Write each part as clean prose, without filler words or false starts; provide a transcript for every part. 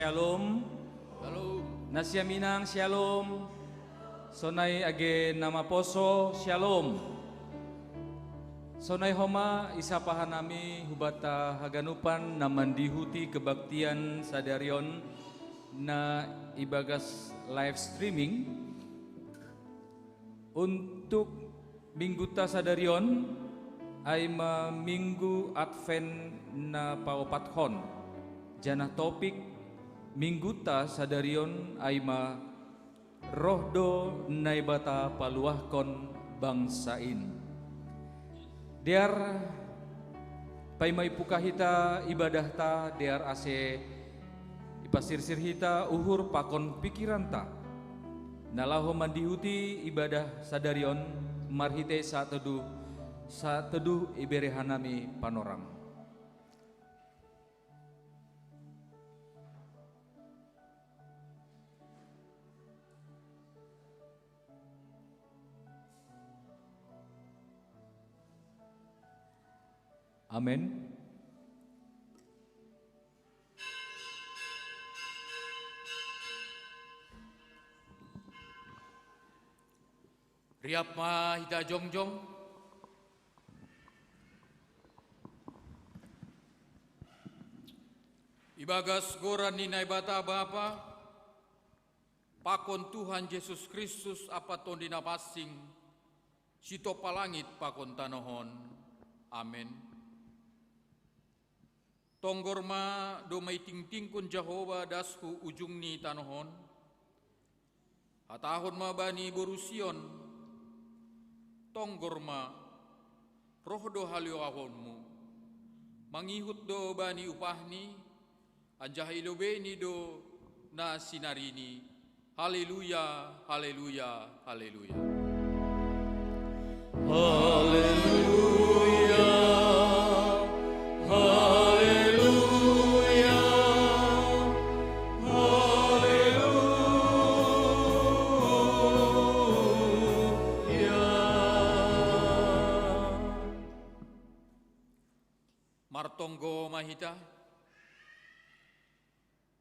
Shalom. Shalom. Nasyaminang shalom. Sonay age nama poso shalom. Sonay homa isapahan nami hubata haganupan naman dihuti kebaktian sadarion na ibagas live streaming untuk mingguta sadarion ay minggu Advent na paupathon. Janah topik mingguta sadarion ay rohdo naibata paluahkon bangsain. Diar pay may pukahita ibadahta diar ase ipasirsir hita uhur pakon pikiranta. Nalaho mandihuti ibadah sadarion marhite sa teduh iberehanami panorang. Amin. Riap ma hita jongjong. Ibagas goran ni naibata Bapa, pakon Tuhan Yesus Kristus apaton dinapasing, sito palangit pakon tanohon. Amin. Tonggorma do may tingtingkon Jehova dasku ujung ni tanohon. Hatahon ma bani borusion. Tonggorma roh do halioahonmu. Mangihut do bani upahni. Anjah ilobeni do na sinarini. Haleluya, haleluya, haleluya. Haleluya. Martonggo mahita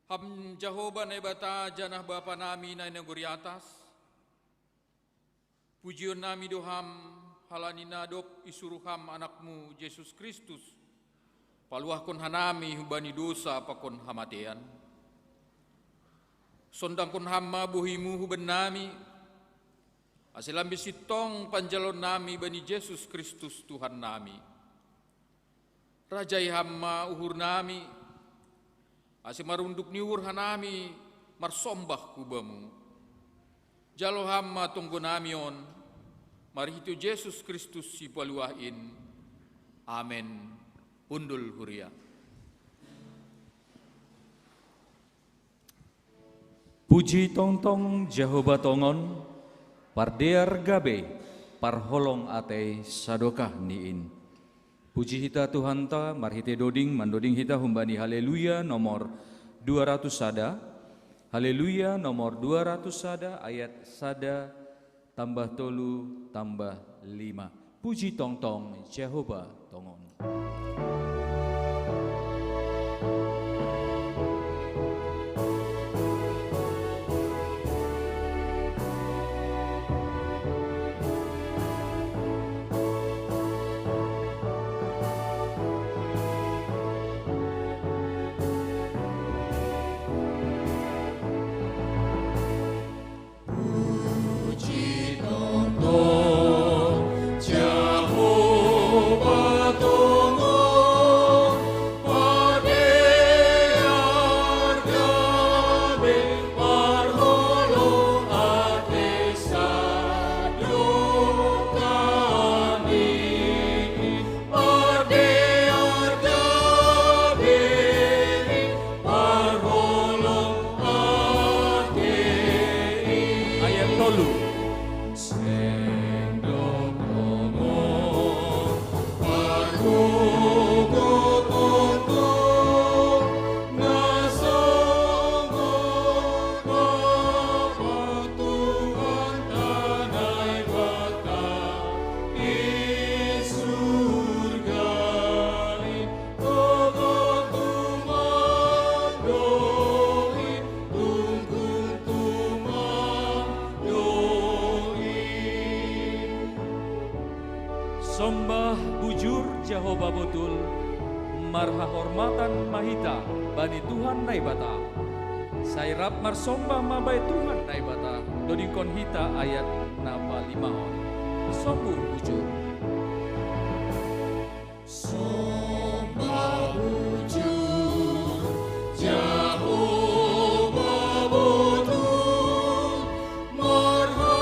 ham Jehova na ibata janah Bapa nami na negeri atas. Pujian nami doham halani nadop isuruham anakmu Yesus Kristus. Paluahkon hanami hubani dosa pakon hamatean. Sondangkon hamma buhimu huban nami. Asilambi sitong panjalon nami bani Yesus Kristus Tuhan nami. Rajai hamma uhur nami, asi marunduk niur hanami marsombah kubamu. Jalo hamma tunggu namion, marihitu Yesus Kristus si paluahin. Amen. Undul huria. Puji tongtong Jehova tongon, pardear gabe, parholong ate sadokah niin. Puji hita Tuhan ta, marhite doding, mandoding hita humbani haleluya nomor 200 sada. Haleluya nomor 200 sada, ayat sada tambah tolu tambah 5. Puji tongtong Jehova tongon. Jehovah Tongon. Jehovah betul, marha hormatan mahita bani Tuhan naibata. Sairap marsombah mabai Tuhan naibata, dodingkon hita ayat napa 5 on. Sombu bujur. Sombah bujur, Jehovah betul, marha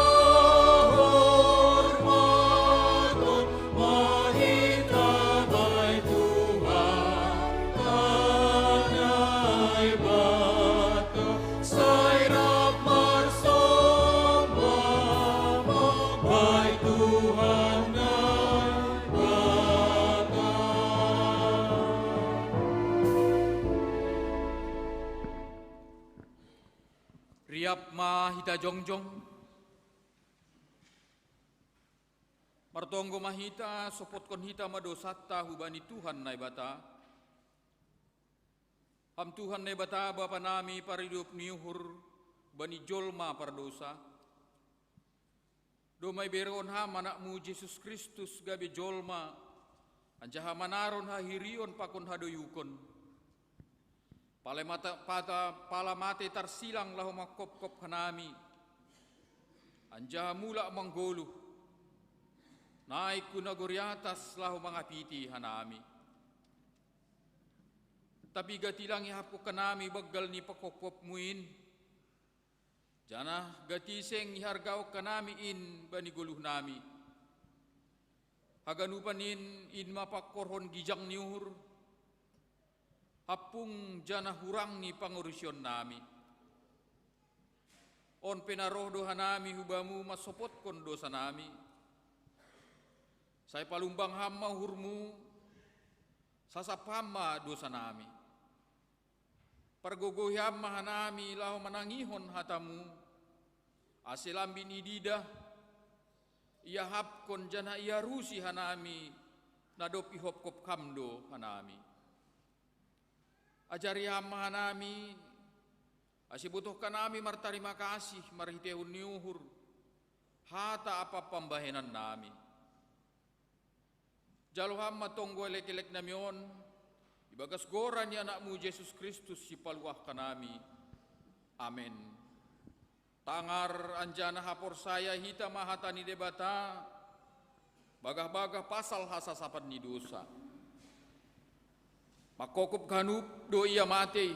hormatan mahita bai Tuhan tanai bata, sairap marsombah bai Tuhan nai bata. Riap ma hita jongjong, martonggo mahita sopotkon hita madosata hubani Tuhan naibata. Ham Tuhan naibata Bapa nami paridup niuhur bani jolma pardosa. Domai beron ham anakmu Yesus Kristus gabe jolma, anjaha manaron hahirion pakon hadoyukon. Palamate tarsilang lahu makop-kop hanami, anjaha mula manggoluh, naik kunagori atas lahu mangapiti hanami. Tapi gatilang ihapu kanami bagal ni pakop-kop muin, jana gatiseng ihargao kanami in bani guluh nami. Haganupanin in mapakorhon gijang niuhur, hapung jana hurang ni pangurusyon nami. On penaroh doha nami hubamu masopot kon dosa nami. Saya palumbang hama hurmu, sasapama dosa nami. Pergogohi hama hanami lahu manangihon hatamu. Asilambi ni didah, ia hapkon jana ia rusi hanami, nadopi hop-kop kamdo hanami. Ajari hama hanami, asibutuhkan nami martarima kasih marhitehun niuhur, hata apa pembahenan nami. Jalo hama tonggo elek-elek namion, ibagas goran ya anakmu Yesus Kristus si paluah kanami. Amin. Tangar anjana hapor saya hita mahatani debata, bagah-bagah pasal hasasapan ni dosa. Makokup kanup do ia mate,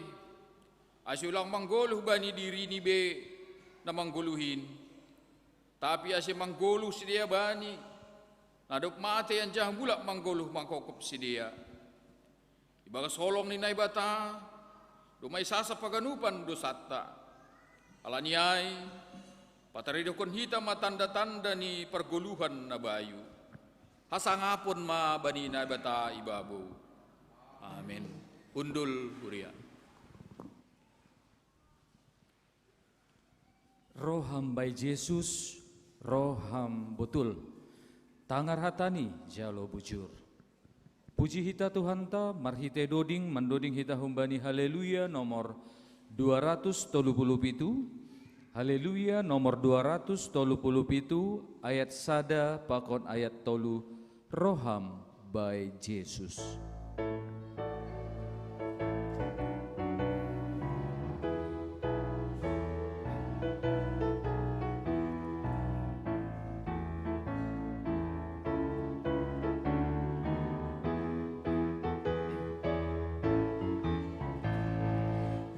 asyulang manggoluh bani diri ni be na manggoluhin. Tapi asy manggoluh sedia bani, nadop mate yang jang bulak manggoluh mangkokup sedia. Ibagas holong ni naibata, do may sasa paganupan do satta. Alaniay, pataridokon hita matanda-tanda ni pergoluhan na bayu. Hasangapon ma bani naibata ibabu. Amin. Undul huria. Roham bai Yesus, roham betul. Tangar hatani jalo bujur. Puji hita Tuhan ta marhite doding mandoding hita humbani haleluya nomor 237. Haleluya nomor 237 ayat sada pakon ayat tolu. Roham bai Yesus.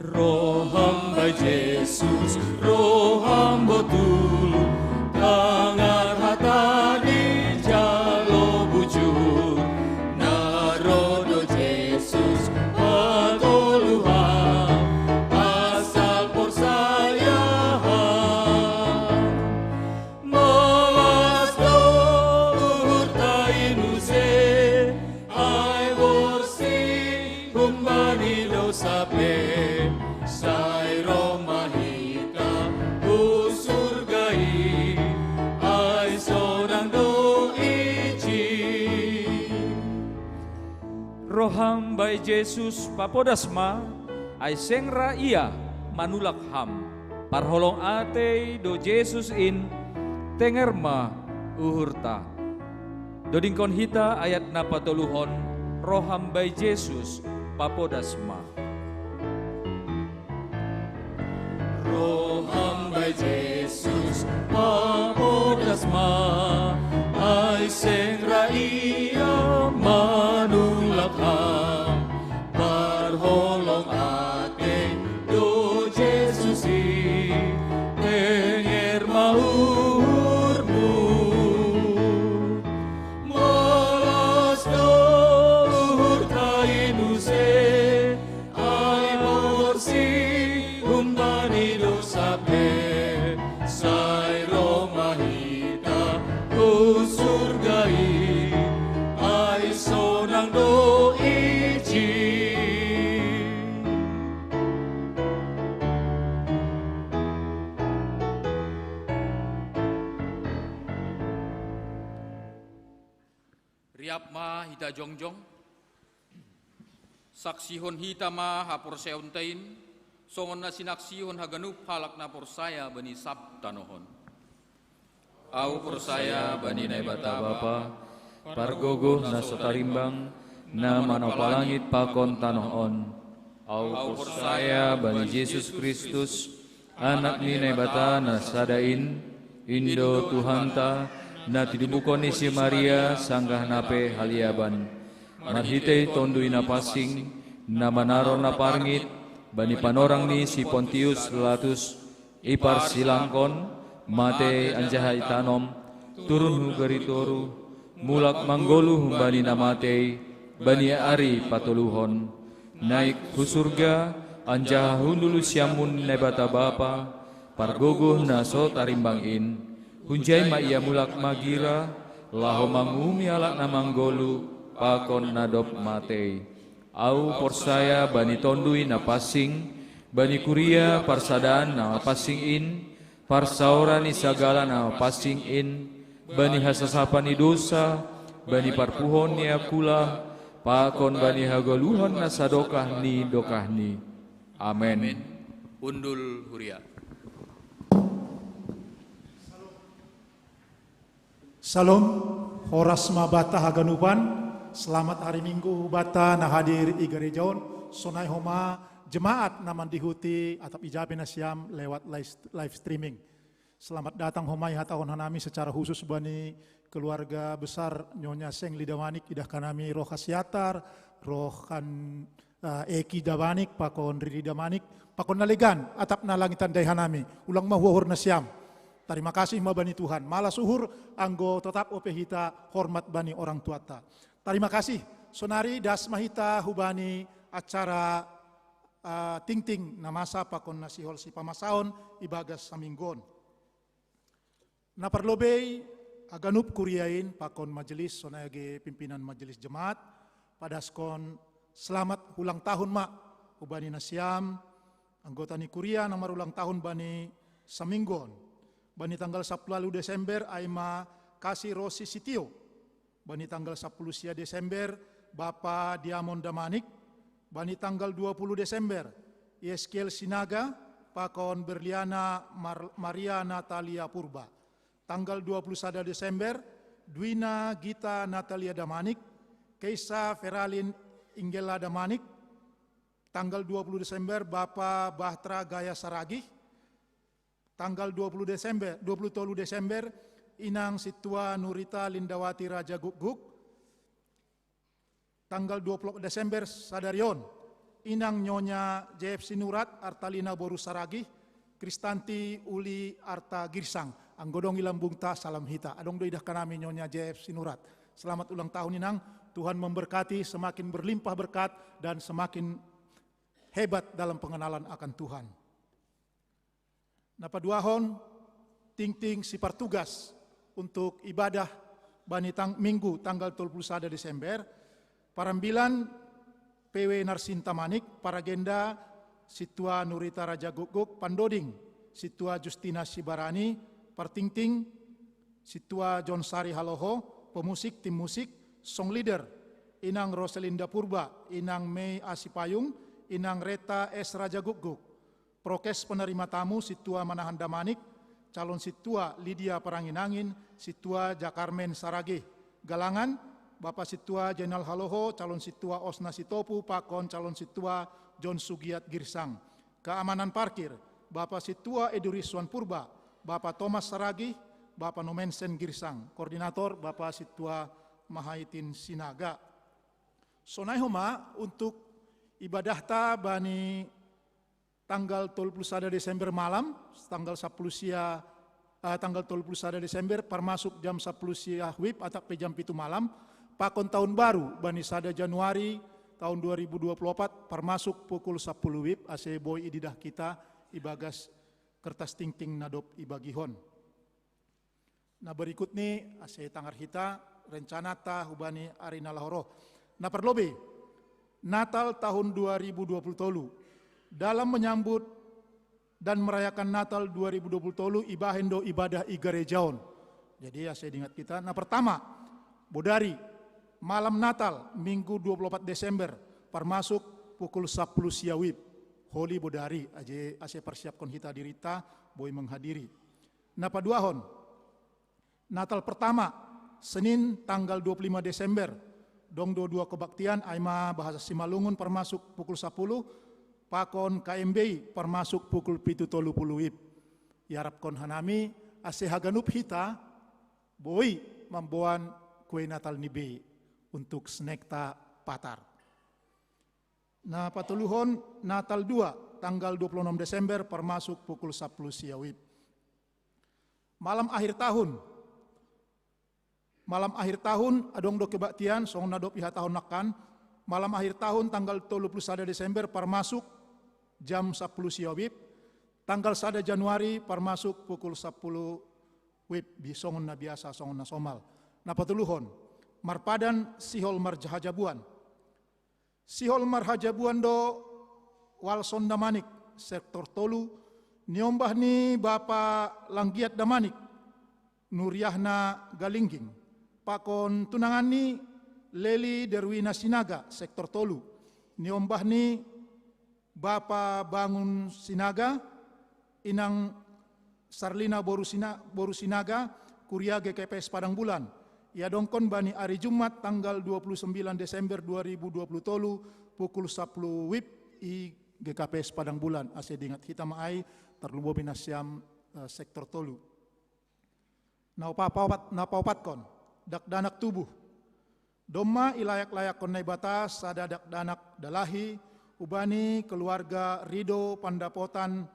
Roham bai Yesus, roham betul, tangar hatani jalo bujur, narodo Yesus patoluhan, asal porsayahan, malas dohur tainuse, ai borsi humbani dosape. Sai Roma hita usurgai ai sonang do ichi. Roham bai Yesus papodasma ai sengra ia manulak ham. Parholong ate do Yesus in tengerma uhurta. Dodingkon hita ayat na patuluhon, roham by Jesus, papodasma. Roham by Jesus, papodasma, ay sengra iya manulakham, parholong ate do Jesusi, tenger mahurmu. Malas do urtainuse, ay morsi humbani do sape, say romahita do surgai, ay sonang do iji. Riap ma hita jongjong, saksihon hita ma hapor seuntain, songon na sinaksihon haganup halak na porsaya bani sabtanohon. Au porsaya bani naibata bapa, Pargogo na sotarimbang, na manopalangit pakon tanoon. Au porsaya bani Jesus Kristus, anak ni naibata na sadain, Indo Tuhanta, na tidubukon ni si Maria sanggah nape haliaban. Marhite tondui na pasing, na manaron na parngit, bani panorang ni si Pontius Pilatus, ipar silangkon, mate anjaha itanom, turun hugaritoru, mulak manggolu bani namate, bani ari patuluhon, naik husurga, anjaha hundulu siamun nebata bapa, pargogo na so tarimbangin, hunjay ma iya mulak magira, laho mangumi alak na manggolu, pakon nadop mate. Au porsaya bani tondui na pasing, bani kuria parsadaan na pasing in, parsaura ni sagala na pasing in, bani hasasapan ni dosa, bani parpuhon ni akula, pakon bani hagaluhon na sadokah ni dokah ni. Amen. Undul huria. Salam, horas mabata haganupan, selamat hari Minggu bata na hadir i gerejaon, sonai homa jemaat naman dihuti atau ijabe na siam lewat live streaming. Selamat datang homai hatahon hanami secara khusus bani keluarga besar Nyonya Seng Lidawanik, idah kanami roh khasiatar, roh kan Eki Dawanik, pakon Riri Damanik, pakon nalegan atap na langitan dayhanami, ulang mahuhur na siam. Terima kasih ma bani Tuhan. Malah suhur anggo tetap ope hita hormat bani orang tuata. Terima kasih sonari das mahita hubani acara ting-ting namasa pakon nasihol si pamasaon ibagas saminggon. Na perlobei aganup kuriain pakon majelis sonage pimpinan majelis jemaat padaskon selamat ulang tahun ma hubani nasiam anggota ni kuria nomor ulang tahun bani saminggon. Bani tanggal 10 Desember Aima Kasih Rosi Sitio. Bani tanggal 10 Desember Bapak Diamond Damanik. Bani tanggal 20 Desember Yeskel Sinaga Pakon Berliana Maria Natalia Purba. Tanggal 21 Desember Dwina Gita Natalia Damanik. Keisa Feralin Inggela Damanik. Tanggal 20 Desember Bapak Bahtra Gaya Saragih. Tanggal 20 Desember Inang Situa Nurita Lindawati Raja Guguk. Tanggal 20 Desember Sadarion Inang Nyonya JFC Nurat Artalina Boru Saragi, Kristanti Uli Arta Girsang. Anggodong ilambung ta salam hita. Adong doidah kanami Nyonya JFC Nurat. Selamat ulang tahun Inang. Tuhan memberkati, semakin berlimpah berkat dan semakin hebat dalam pengenalan akan Tuhan. Napa duahon ting-ting si partugas untuk ibadah bani Minggu tanggal 21 Desember parambilan PW Narsinta Manik paragenda Situa Nurita Raja Guguk Pandoding Situa Justina Sibarani parting-ting Situa John Sari Haloho pemusik tim musik song leader Inang Roselinda Purba Inang Mei Asipayung Inang Reta S Raja Guguk. Prokes penerima tamu Situa Manahan Damanik, calon Situa Lydia Paranginangin, Situa Jakarmen Saragih, Galangan, Bapak Situa Jenal Haloho, calon Situa Osna Sitopu, Pakon calon Situa John Sugiat Girsang. Keamanan parkir, Bapak Situa Eduriswan Purba, Bapak Thomas Saragi, Bapak Nomensen Girsang. Koordinator Bapak Situa Mahaitin Sinaga. Sonai homa untuk ibadah ta bani tanggal 31 Desember malam, tanggal 10 sia tanggal 31 Desember permasuk jam 10 sia wib atau jam 7 malam. Pakon tahun baru bani sada Januari tahun 2024 permasuk pukul 10 wib ase boy ididah kita ibagas kertas tingting nadop ibagihon. Nah berikut nih ase tanggar kita rencana ta hubani arina lahoro. Nah perlobe Natal tahun 2020 tolu dalam menyambut dan merayakan Natal 2020 tolu ibahendo ibadah igarejaon. Jadi ya saya ingat kita. Nah pertama bodari malam Natal Minggu 24 Desember permasuk pukul 10 siawib Holy bodari aja persiapkan kita dirita boy menghadiri. Nah paduahon Natal pertama Senin tanggal 25 Desember dong dua kebaktian aima bahasa Simalungun permasuk pukul 10, pakon KMBI permasuk pukul 7.30 wib. Yarap kon hanami ase haganup hita boy mamboan kue Natal nibe untuk snack ta patar. Nah patuluhon Natal 2 tanggal 26 Desember permasuk pukul 10 siawib. Malam akhir tahun adong do kebaktian song nadop iha tahun nakan. Malam akhir tahun tanggal 31 Desember permasuk jam 10 siawib. Tanggal 1 Januari permasuk pukul 10 wib bisongon na biasa songon na somal. Na patuluhon marpadan sihol marjahajabuan. Sihol marhajabuan do Walson Damanik sektor tolu niombah ni Bapak Langgiat Damanik Nuriahna Galingging. Pakon tunangan ni Leli Derwina Sinaga sektor tolu. Niombah ni Bapak Bangun Sinaga Inang Sarlina Boru Sinaga Kuria GKPS Padang Bulan. Ia dongkon bani hari Jumat tanggal 29 Desember 2020 tolu pukul 10 wib i GKPS Padang Bulan. Ase dingat kita maai terlubo binasyam sektor tolu. Napaupat kon dak danak tubuh. Doma ilayak-layak kon nai batas sada dak danak dalahi ubani keluarga Rido Pandapotan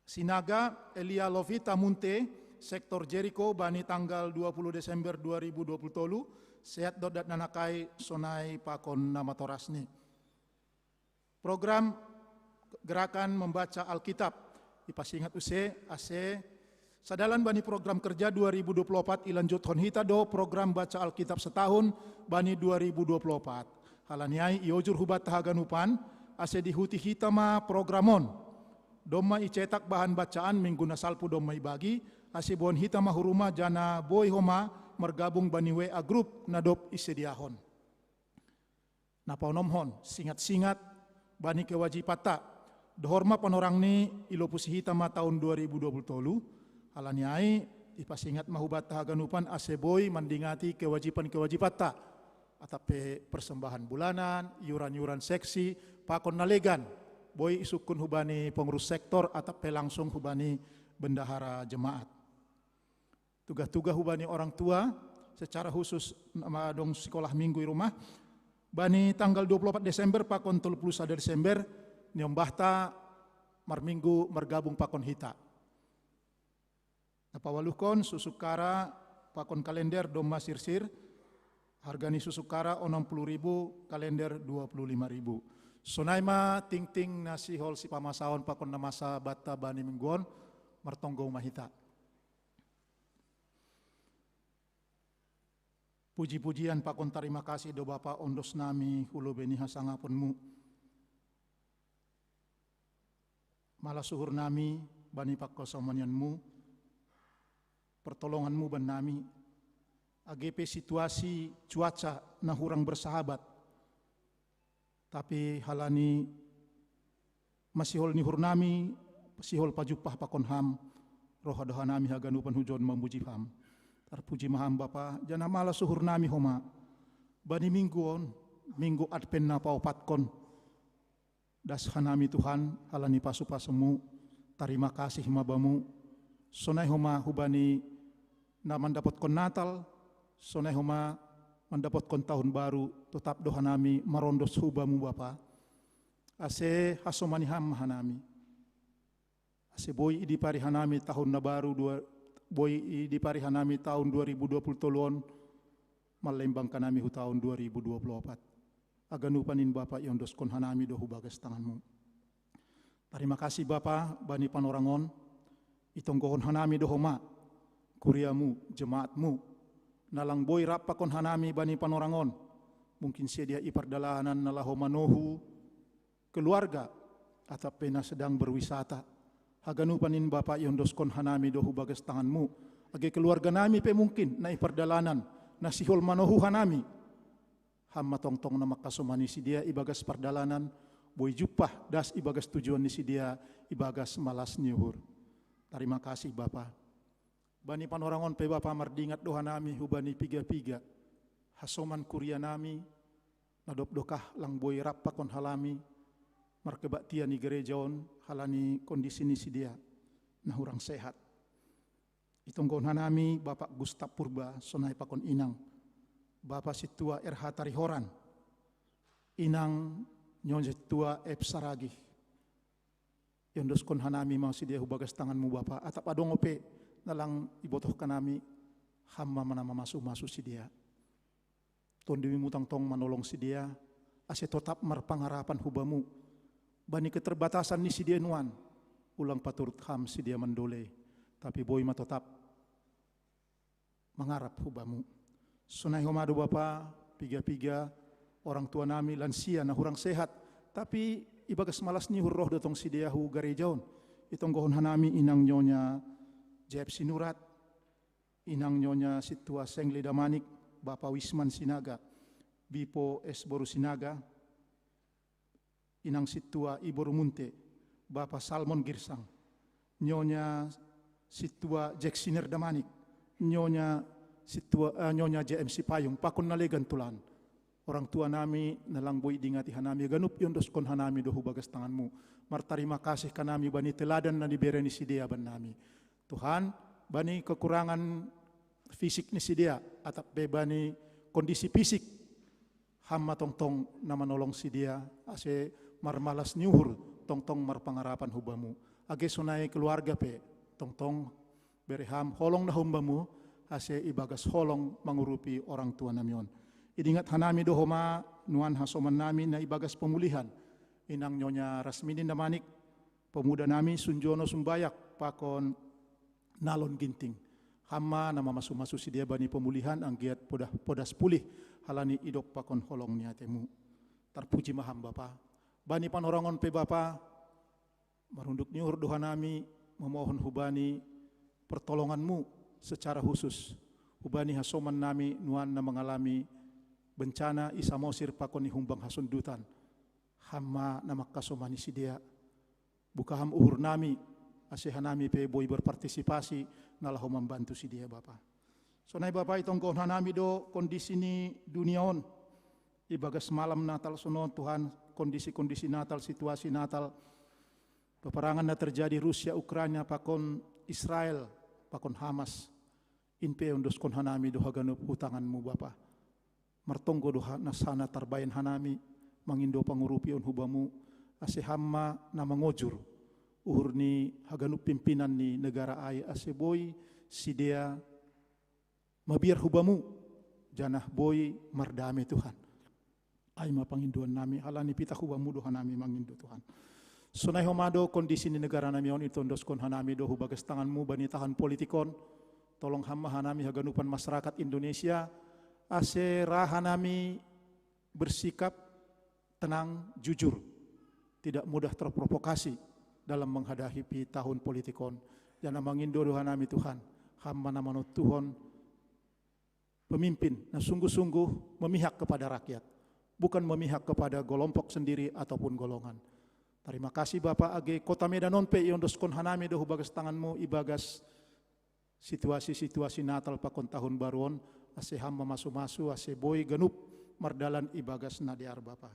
Sinaga Elia Lovita Munte sektor Jericho bani tanggal 20 Desember 2020 tolu sehat dodat nanakai sonai pakon nama torasni. Program gerakan membaca Alkitab ipasingat use ase sadalan bani program kerja 2024 ilanjut honhita do program baca Alkitab setahun bani 2024. Halaniai iojur hubat tahaganupan ase dihuti hitama programon. Doma icetak bahan bacaan minggu nasalpu doma ibagi ase bon hitama huruma jana boy homa mergabung bani WA group nadop isediahon. Napaunomhon singat-singat bani kewajibata dohorma panorang ni ilopusi hitama tahun 2020 tolu. Halaniai ipasingat mahubat tahaganupan aseboy mandingati kewajiban-kewajibata atape persembahan bulanan, yuran-yuran seksi, pakon nalegan, boy isukun hubani pengurus sektor atape langsung hubani bendahara jemaat. Tugas-tugas hubani orang tua secara khusus nama dong sekolah minggu di rumah. Bani tanggal 24 Desember pakon 31 Desember niombahta marminggu mergabung pakon hita. Napawaluhkon susukara pakon kalender doma sirsir hargani susukara 60.000 kalender 25.000. Sonaima ting-ting nasi hol si pamasaon pakon namasa bata bani mingguon martonggo mahita. Puji-pujian pakon terima kasih do Bapa ondos nami hulo beni hasangapunmu. Malah suhur nami bani pakkosamanianmu. Pertolonganmu ban nami AGP situasi cuaca na hurang bersahabat tapi halani masihol ni hurnami pasihol pajupah pakon ham roh doha nami haganupan hujon memuji ham Terpuji maham Bapa, jana mala suhur nami homa. Bani minggu adpen na paupatkon. Das hanami Tuhan, halani pasu-pasumu, terima kasih mabamu. Sonai homa hubani na mendapatkan Natal, sonai homa mendapatkan tahun baru, tetap doa nami marondos hubamu Bapa. Ase hasomani ham hanami. Ase boy di pari hanami tahun na baru boy di pari hanami tahun 2023 malembang kanami hu tahun 2024. Aganu panin Bapa yondos kon hanami dohu bagas tanganmu. Terima kasih Bapa bani panorangon itonggohon hanami dohoma kuriamu jemaatmu nalang boy rapa kon hanami bani panorangon mungkin sedia ipardalanan nalahoma nohu keluarga atau pena sedang berwisata. Haganu panin Bapa yondos kon hanami dohu bagas tanganmu. Age keluarga nami pe mungkin na ipardalanan na sihol manohu hanami. Hamma tongtong na makasumani si dia ibagas pardalanan boy jupah das ibagas tujuan ni si dia ibagas malas niuhur. Terima kasih Bapa. Bani panorangon pe Bapa mardingat doha nami hubani piga-piga. Hasoman kuria nami nadop dokah lang boy rappa kon halami. Markebaktian ni gerejaon halani kondisi ni si dia nah urang sehat. Itonggon hanami Bapak Gustaf Purba sonai pakon inang. Bapak situa RH Tarihoran. Inang nyon situa F Saragi. Yondos kon hanami mau si dia hubagas tanganmu Bapak. Atap adong ope nalang ibotoh kanami hamma manama masu si dia. Tondewi mutang tong manolong si dia. Ase tetap marpangarapan hubamu. Bani keterbatasan ni si dia nuan, ulang paturut ham si dia mendole, tapi boy ma tetap mengharap hubamu. Sunai homado Bapa, piga-piga orang tua nami lansia na hurang sehat, tapi ibagas malas ni hurroh dotong si dia hu garejaon. Itong gohon hanami inang nyonya Jeb Sinurat, inang nyonya situa Sengli Damanik, Bapa Wisman Sinaga, Bipo S Boru Sinaga, inang situa Ibu Rumunte, Bapak Salmon Girsang, nyonya situa Jack Siner Damanik, nyonya situa nyonya JMC Payung, pakon nalegan tulan. Orang tua nami nalang boy dingati hanami ganup yondos kon hanami dohu bagas tanganmu. Martarima kasih kanami bani teladan na diberi ni si dia ban nami. Tuhan, bani kekurangan fisik ni si dia atau bani kondisi fisik hamma tongtong na manolong si dia ase marmalas niuhur tongtong marpangarapan hubamu. Age sunai keluarga pe tongtong bereham holong na humbamu ase ibagas holong mangurupi orang tua namion. Idingat hanami dohoma nuan hasoman nami na ibagas pemulihan. Inang nyonya Rasmini Damanik, pemuda nami Sunjono Sumbayak pakon nalon ginting. Hamma nama masu-masu si dia bani pemulihan anggiat podas pulih halani idok pakon holong niatemu. Terpuji maham Bapa. Bani panorangon pe Bapa, marunduk niur doa nami memohon hubani pertolonganmu secara khusus. Hubani hasoman nami nuan na mengalami bencana isamosir pakoni humbang hasundutan. Hamma na makasomani si dia. Bukaham uhur nami, asehan nami pe boy berpartisipasi nalah membantu si dia Bapa. Sonai Bapa itong kohon nami do kondisi ni duniaon. Ibagas malam Natal sono Tuhan kondisi-kondisi Natal, situasi Natal. Peperangan na terjadi Rusia, Ukraina, pakon Israel, pakon Hamas. Inpe undos kon hanami doha ganup hutanganmu Bapa. Martonggo doha nasana tarbayan hanami, mangindo pangurupi on hubamu, ase hamma na mangojur. Uhur ni haganup pimpinan ni negara ay ase boy si dia mabiar hubamu, janah boy mardame Tuhan. Ay mapanginduan nami, halani pita hubamu doha nami mangindo Tuhan. Sunai homado kondisi ni negara nami on itondos kon hanami dohu bagas tanganmu bani tahan politikon, tolong hamma hanami haganupan masyarakat Indonesia, ase rahanami bersikap tenang, jujur, tidak mudah terprovokasi dalam menghadapi tahun politikon. Jangan mangindo doha nami Tuhan, hamba nama Tuhan, pemimpin na sungguh-sungguh memihak kepada rakyat, bukan memihak kepada kelompok sendiri ataupun golongan. Terima kasih Bapak age Kota Medan nonpe yondos kon hanami dohu bagas tanganmu ibagas situasi-situasi Natal pakon tahun baruan, ase hamba masu-masu, ase boy genup mardalan ibagas nadiar Bapa.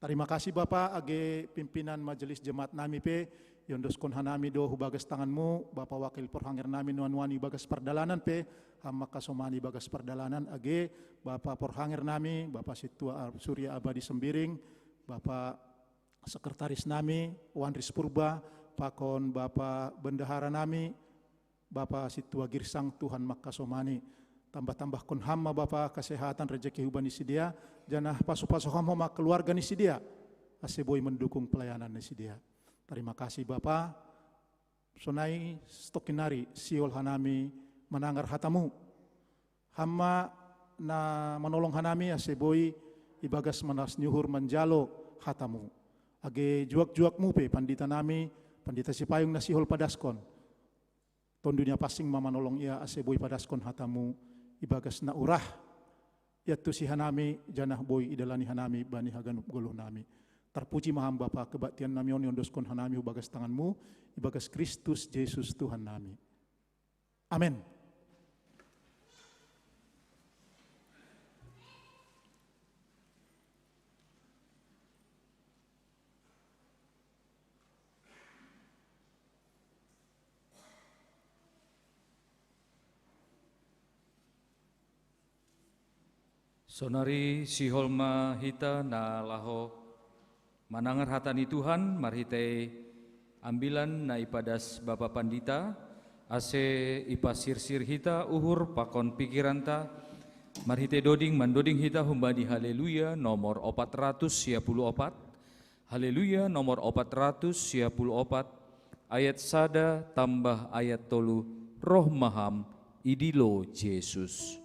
Terima kasih Bapa age pimpinan majelis jemaat nami pe, yondos kon hanami do hubagas tanganmu, Bapa wakil porhanger nami nuan-nuani bagas perdalanan pe, hamba kasomani bagas perdalanan age, Bapa porhanger nami, Bapa Situa Surya Abadi Sembiring, Bapa sekretaris nami, Wandris Purba, pakon Bapa bendahara nami, Bapa Situa Girsang Tuhan Makasomani, tambah-tambah kon hamba Bapa kesehatan rezeki huban isi dia, janah pasu-pasu hamba keluarga nisi dia, aseboy mendukung pelayanan nisi dia. Terima kasih Bapa, sonai stokinari siol hanami menanggar hatamu, hamba na menolong hanami aseboy ibagas menas nyuhur menjalo hatamu, age juak-juakmu pe pandita nami, pandita si payung nasihol padaskon, ton dunia pasing mama nolong ia aseboy padaskon hatamu, ibagas na urah yaitu si hanami janah boy idalani hanami bani haganup guluh nami. Terpuji maham Bapa kebaktian nami on yondoskon hanami ibagas tanganmu, ibagas Kristus Yesus Tuhan nami. Amin. Sonari siholma hita na laho manangar hatani Tuhan marhite ambilan na ipadas Bapa Pandita ase ipasirsir hita uhur pakon pikiranta marhite doding mandoding hita humbadi haleluya nomor 414 haleluya nomor 414 ayat sada tambah ayat tolu roh maham idilo Yesus.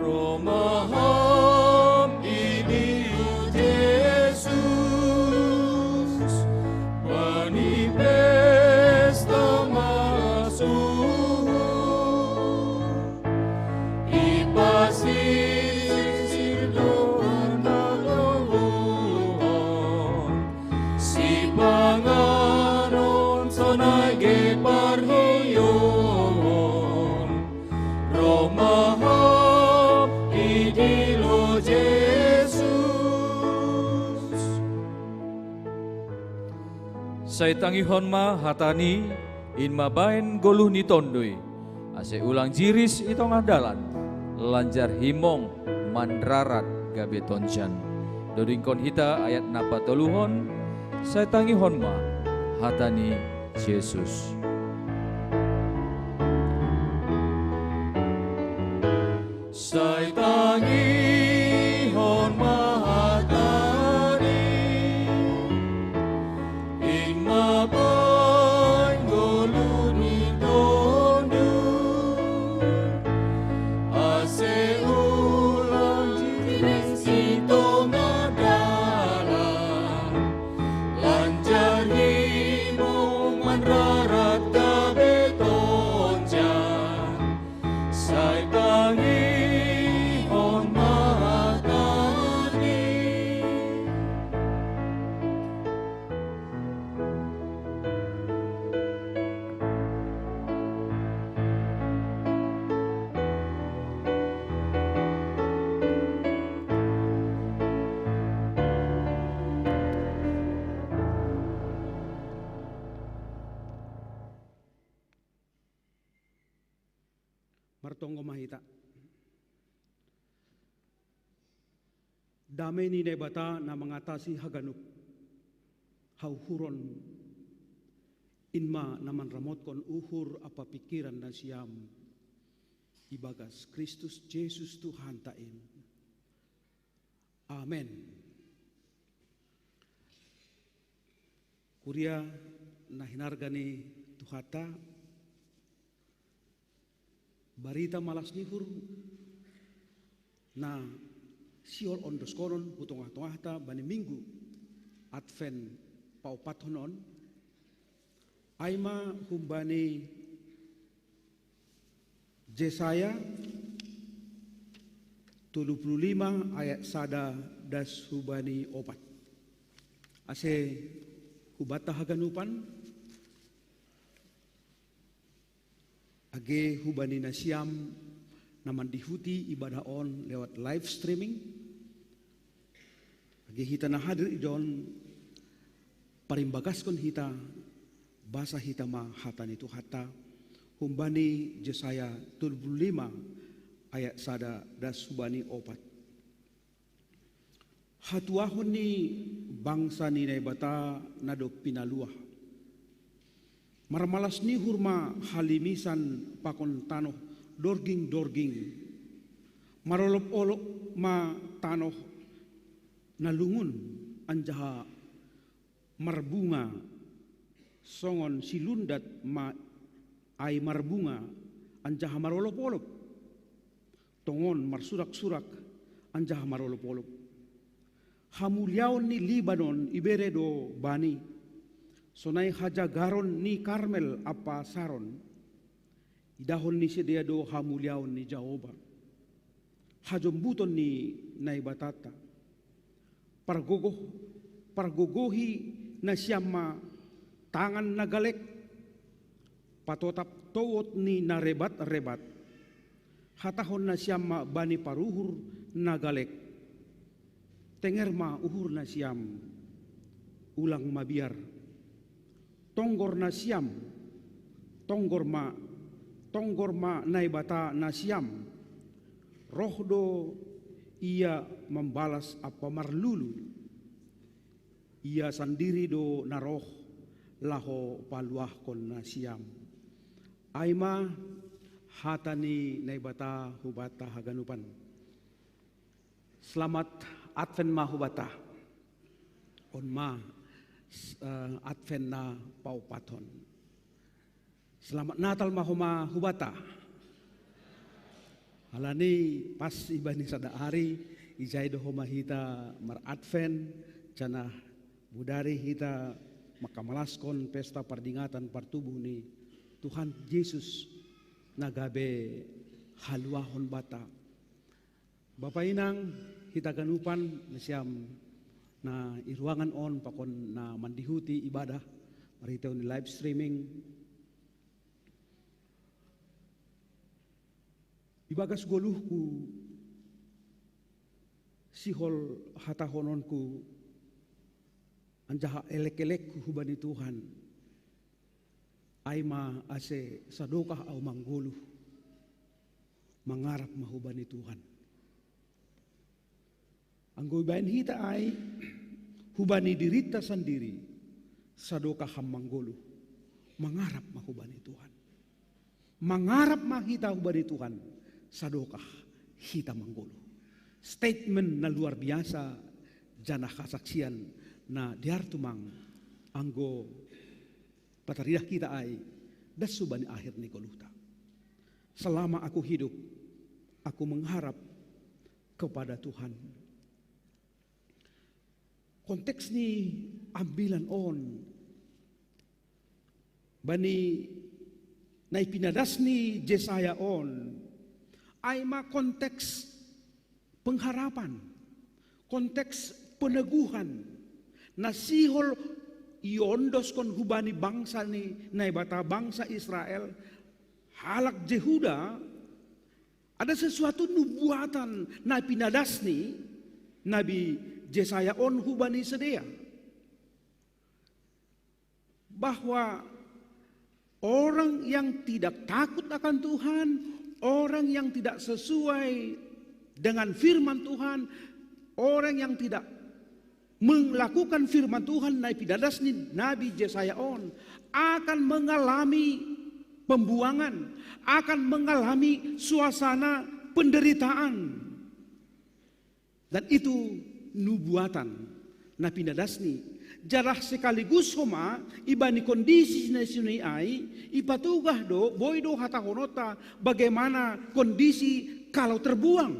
Romaham idilo Yesus, manifesta masuk, ipasisir doan Tuhan, si panganon sonai geparhiyon, Romaham idilo Yesus. Say tangihon ma hatani in mabain goluh ni tondoi ase ulang jiris itong adalan lanjar himong mandrarat gabe tonjan dodingkon hita ayat napa toluhon say tangihon ma hatani Yesus. Say tangihon mahatani ing mabain goluh ni tondo ase ulang jiris itong adalan lanjar himong manrarat gabe tonjan say tangihon mahatani. Martonggo mahita. Damai ni nebata na mengatasi haganup. Hauhuron inma naman ramot kon uhur apa pikiran na siyam. Ibagas Kristus Yesus Tuhan tain. Amen. Kuria na hinargani Tuhata barita malas nihur na siol ondos konon hutong-tongahta bani minggu Advent paupathonon aima humbani Yesaya 35 ayat 1 das hubani 4. Ase hubata haganupan age hubani nasiam naman dihuti ibadah on lewat live streaming. Age hita na hadir idon parimbagas kon hita basa hita ma hatan itu hata humbani Yesaya 35 ayat 1 das hubani 4. Hatuahon ni bangsa ni naibata nado pinaluah. Marmalas ni hurma halimisan pakon tanoh dorging. Marolop-olop ma tanoh nalungun anjaha marbunga songon silundat ma ay marbunga anjaha marolop-olop. Tongon marsurak-surak anjaha marolop-olop. Hamuliaon ni Libanon iberedo bani. Sonai hajagaron ni Karmel apa Saron. Idahon ni sedia do hamuliaon ni Jaoba. Hajombuton ni naibatata. Pargogohi na siyama tangan nagalek. Patotap towot ni narebat-rebat. Hatahon na siyama bani paruhur nagalek. Tengerma uhur na siam ulang mabiar. Tonggor na siam tonggor ma naibata na siam. Rohdo ia membalas apa marlulu. Ia sendiri do naroh laho paluah kon na siam. Aima hatani naibata hubata haganupan. Selamat Advent mahubata on ma Advent na paupaton. Selamat Natal mahuma hubata. Halani pas ibani sada hari ijai do homa hita mar Advent cana budari hita makamalaskon pesta pardingatan partubuh ni Tuhan Yesus nagabe haluahon bata. Bapak inang kita ganupan siam na iruangan on pakon na mandihuti ibadah maritaw ni live streaming. Ibagas goluhku sihol hatahononku anjaha elek-elek hubani Tuhan. Aima ase sadokah au manggoluh mangarap mahubani Tuhan. Anggoy bayan hita ay hubani dirita sendiri sadokah hamanggolo mangarap mahubani Tuhan. Mangarap mahita hubani Tuhan sadokah hita manggolo. Statement na luar biasa jana kasaksian na diartumang anggo pataridah kita ay dasubani akhir ni koluhta. Selama aku hidup aku mengharap kepada Tuhan. Konteks ni ambilan on bani naipinadas ni Yesaya on ay ma konteks pengharapan, konteks peneguhan nasihol iondos kon hubani bangsa ni naibata bangsa Israel halak Jehuda ada sesuatu nubuatan naipinadas ni Nabi Yesaya on hubani sedia bahwa orang yang tidak takut akan Tuhan, orang yang tidak sesuai dengan firman Tuhan, orang yang tidak melakukan firman Tuhan naipinadas ni Nabi Yesaya on akan mengalami pembuangan, akan mengalami suasana penderitaan. Dan itu nubuatan na pinadasni jarah sekaligus homa ibani kondisi nasional ai ipatugah do boy do hatahonota bagaimana kondisi kalau terbuang,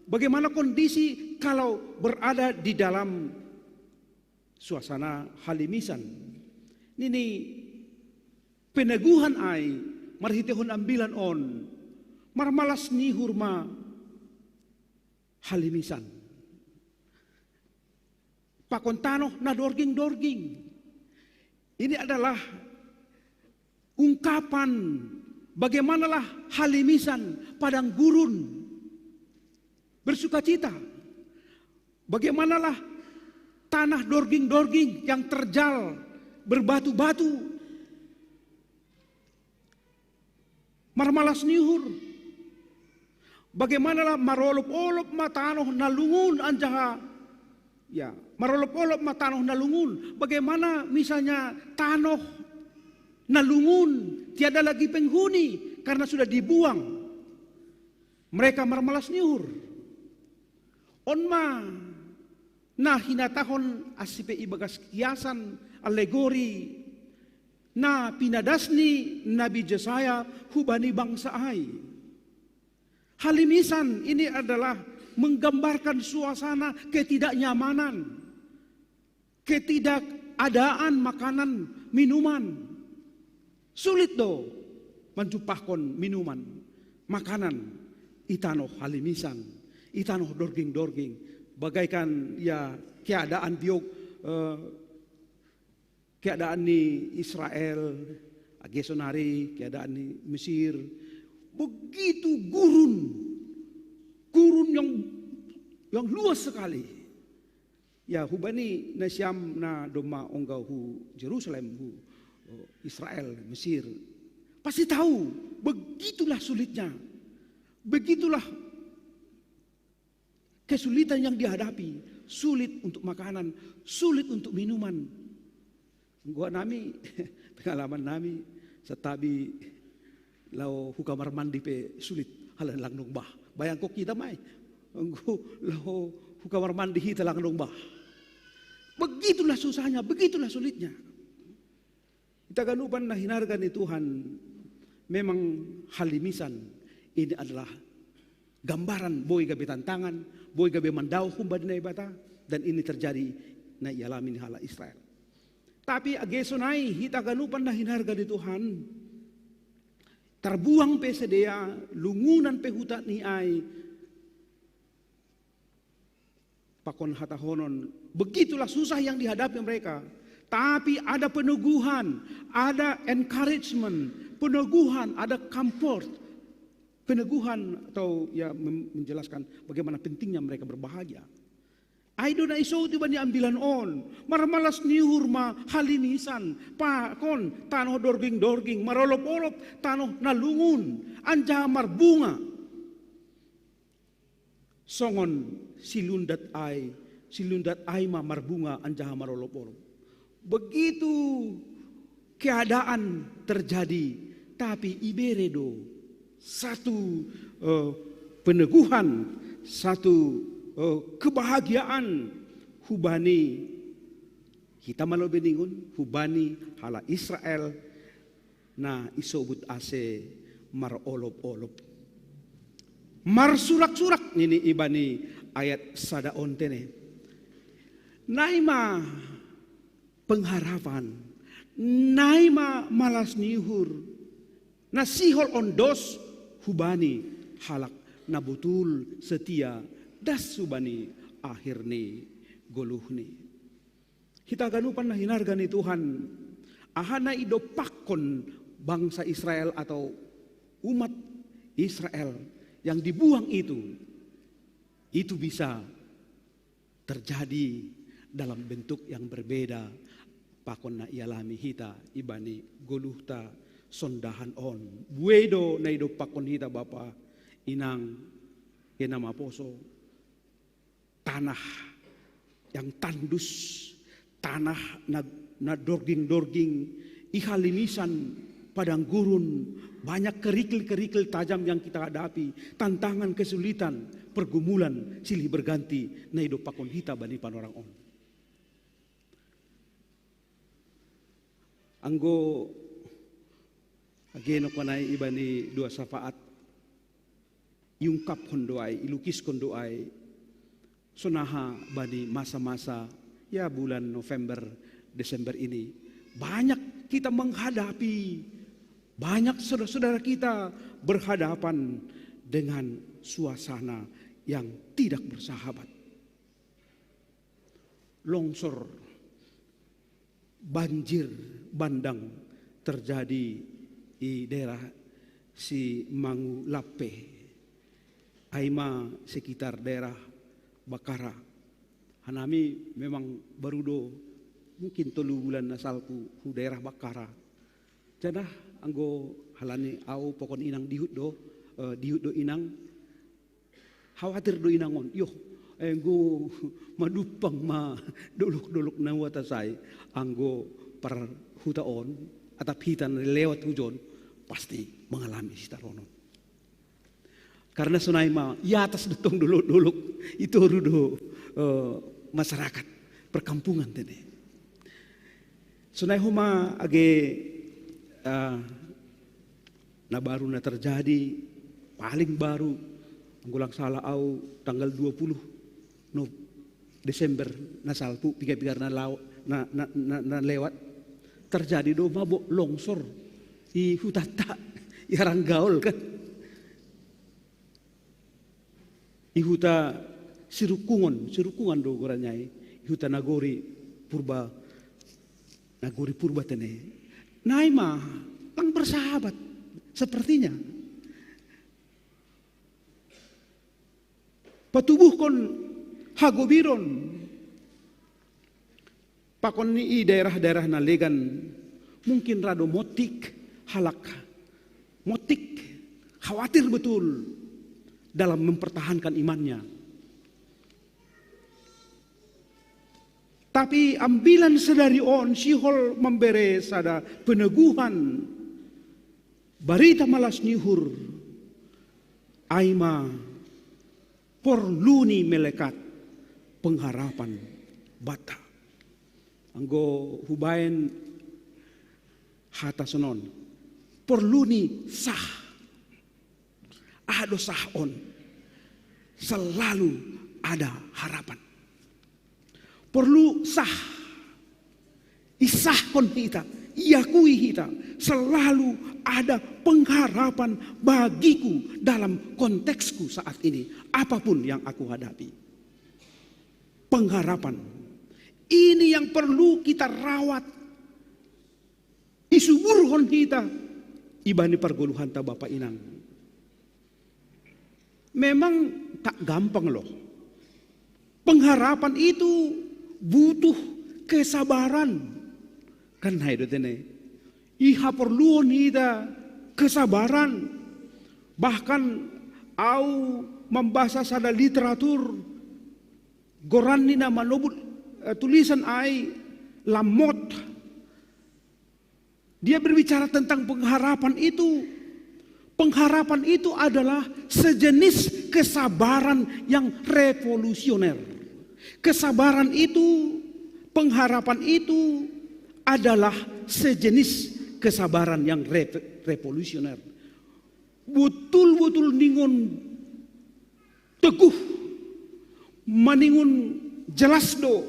bagaimana kondisi kalau berada di dalam suasana halimisan. Nini peneguhan ai marhitehon ambilan on marmalas ni hurma halimisan. Pakontano na dorging-dorging. Ini adalah ungkapan bagaimanalah halimisan padang gurun bersukacita. Bagaimanalah tanah dorging-dorging yang terjal berbatu-batu. Marmalas nihur. Bagaimanalah marolop-olop matanoh nalungun anjaha. Ya, marolop-olop matanoh nalungun. Bagaimana misalnya tanoh nalungun, tiada lagi penghuni karena sudah dibuang. Mereka marmalas nihur. Onma na hinatahon asipe ibagas kiasan alegori na pinadasni Nabi Jesaya hubani bangsa ai. Halimisan ini adalah menggambarkan suasana ketidaknyamanan, ketidakadaan makanan, minuman. Sulit do menjumpahkan minuman, makanan, itanoh halimisan, itanoh dorging-dorging, bagaikan ya keadaan biok, keadaan di Israel, agesonari, keadaan di Mesir, begitu gurun yang luas sekali. Ya hubani nasyam na doma onggau hu Jerusalem hu Israel, Mesir. Pasti tahu, begitulah sulitnya. Begitulah kesulitan yang dihadapi. Sulit untuk makanan, sulit untuk minuman. Gua nami, pengalaman nami, setabi lau hukamar mandi pe sulit halan lang nung bah. Bayang kok kita mai, lau hukamar mandi hita lang nung bah. Begitulah susahnya, begitulah sulitnya. Kita ganupan na hinargan ni Tuhan, memang halimisan ini adalah gambaran boy gabe tantangan, boy gabe mandau humbad na ibata, dan ini terjadi na ialami ni hala Israel. Tapi agesonai kita ganupan na hinargan ni Tuhan, terbuang pe sedea, lungunan pe hutat ni ai, pakon hatahonon, begitulah susah yang dihadapi mereka. Tapi ada peneguhan, ada encouragement, peneguhan, ada comfort, peneguhan atau ya menjelaskan bagaimana pentingnya mereka berbahagia. Aido na iso tiba ni ambilan on, marmalas ni hurma halimisan, pakon tanoh dorging-dorging, marolop-olop tanoh nalungun, anja marbunga. Songon silundat ai ma marbunga anja marolop-olop. Begitu keadaan terjadi, tapi iberedo satu peneguhan, satu kebahagiaan hubani kita malu beningun hubani hala Israel na isobut ase mar olop-olop mar surak-surak nini ibani ayat sada ontene naima pengharapan, naima malas nihur, nasihol ondos hubani halak nabutul setia das subani akhirni goluhni. Kita ganupan na hinarga ni Tuhan, ahana idopakon bangsa Israel atau umat Israel yang dibuang itu bisa terjadi dalam bentuk yang berbeda. Pakon na ialami hita ibani goluhta sondahan on buedo na ido pakon hita bapa inang kenama poso tanah yang tandus, tanah na dorging-dorging, ihalimisan padang gurun, banyak kerikil-kerikil tajam yang kita hadapi, tantangan, kesulitan, pergumulan silih berganti na ido pakon hita bani panorang on. Anggo ageno kanai ibani dua syafaat iungkap hondoai ilukis kondoai sonaha bani masa-masa ya bulan November, Desember ini, banyak kita menghadapi, banyak saudara-saudara kita berhadapan dengan suasana yang tidak bersahabat. Longsor, banjir bandang terjadi di daerah si Mangulape, Aima sekitar daerah Bakara. Hanami memang barudo mungkin 3 bulan nasalku hu daerah Bakara. Jadah anggo halani au pokon inang dihut do inang khawatir do inangon yo anggo madupang ma dolok-dolok na watasay anggo par hutaon atap hitan lewat hujon pasti mengalami sitaronon. Karena sunai ma ya atas detong dolok-dolok itu rudo masyarakat perkampungan tene. Sunai homa age na baru na terjadi paling baru anggulang salah au tanggal 20 no Desember na salpu pigar-pigar na lewat terjadi do mabok longsor i hutata i Haranggaol kan i huta sirukungan do goranyai i huta Nagori Purba tene naima lang bersahabat sepertinya patubuhkon hagobiron pakon ni daerah-daerah nalegan mungkin rado motik khawatir betul dalam mempertahankan imannya. Tapi ambilan sedari on sihol memberi sada peneguhan barita malas nihur aima porluni melekat pengharapan bata. Anggo hubain hata sonon porluni sah ado sah on selalu ada harapan. Perlu sah isahkon kita, iakui kita selalu ada pengharapan bagiku dalam konteksku saat ini apapun yang aku hadapi. Pengharapan ini yang perlu kita rawat. Isuburhon kita ibani pergoluhan ta Bapak Inang. Memang tak gampang loh. Pengharapan itu butuh kesabaran. Kan itu tene. Iha perlu nida kesabaran. Bahkan au membaca sada literatur goran nina manobut tulisan ai lamot. Dia berbicara tentang pengharapan itu. Pengharapan itu adalah sejenis kesabaran yang revolusioner. Kesabaran itu, pengharapan itu adalah sejenis kesabaran yang revolusioner. Betul-betul ningun teguh, maningun jelas do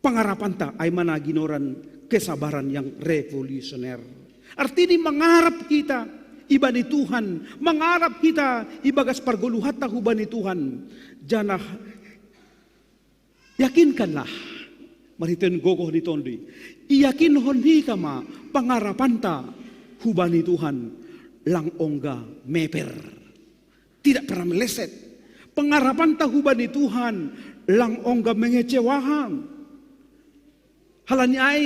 pengharapan ta aimana ginoran kesabaran yang revolusioner. Artinya mengharap kita ibani Tuhan, mengharap kita ibagas pergoluhat tahu bani Tuhan. Janah yakinkanlah, mariten gogoh di tondi. Iyakin honi kama pangarapanta hubani Tuhan lang ongga meper. Tidak pernah meleset. Pangarapanta hubani Tuhan lang ongga mengecewahan. Halanyai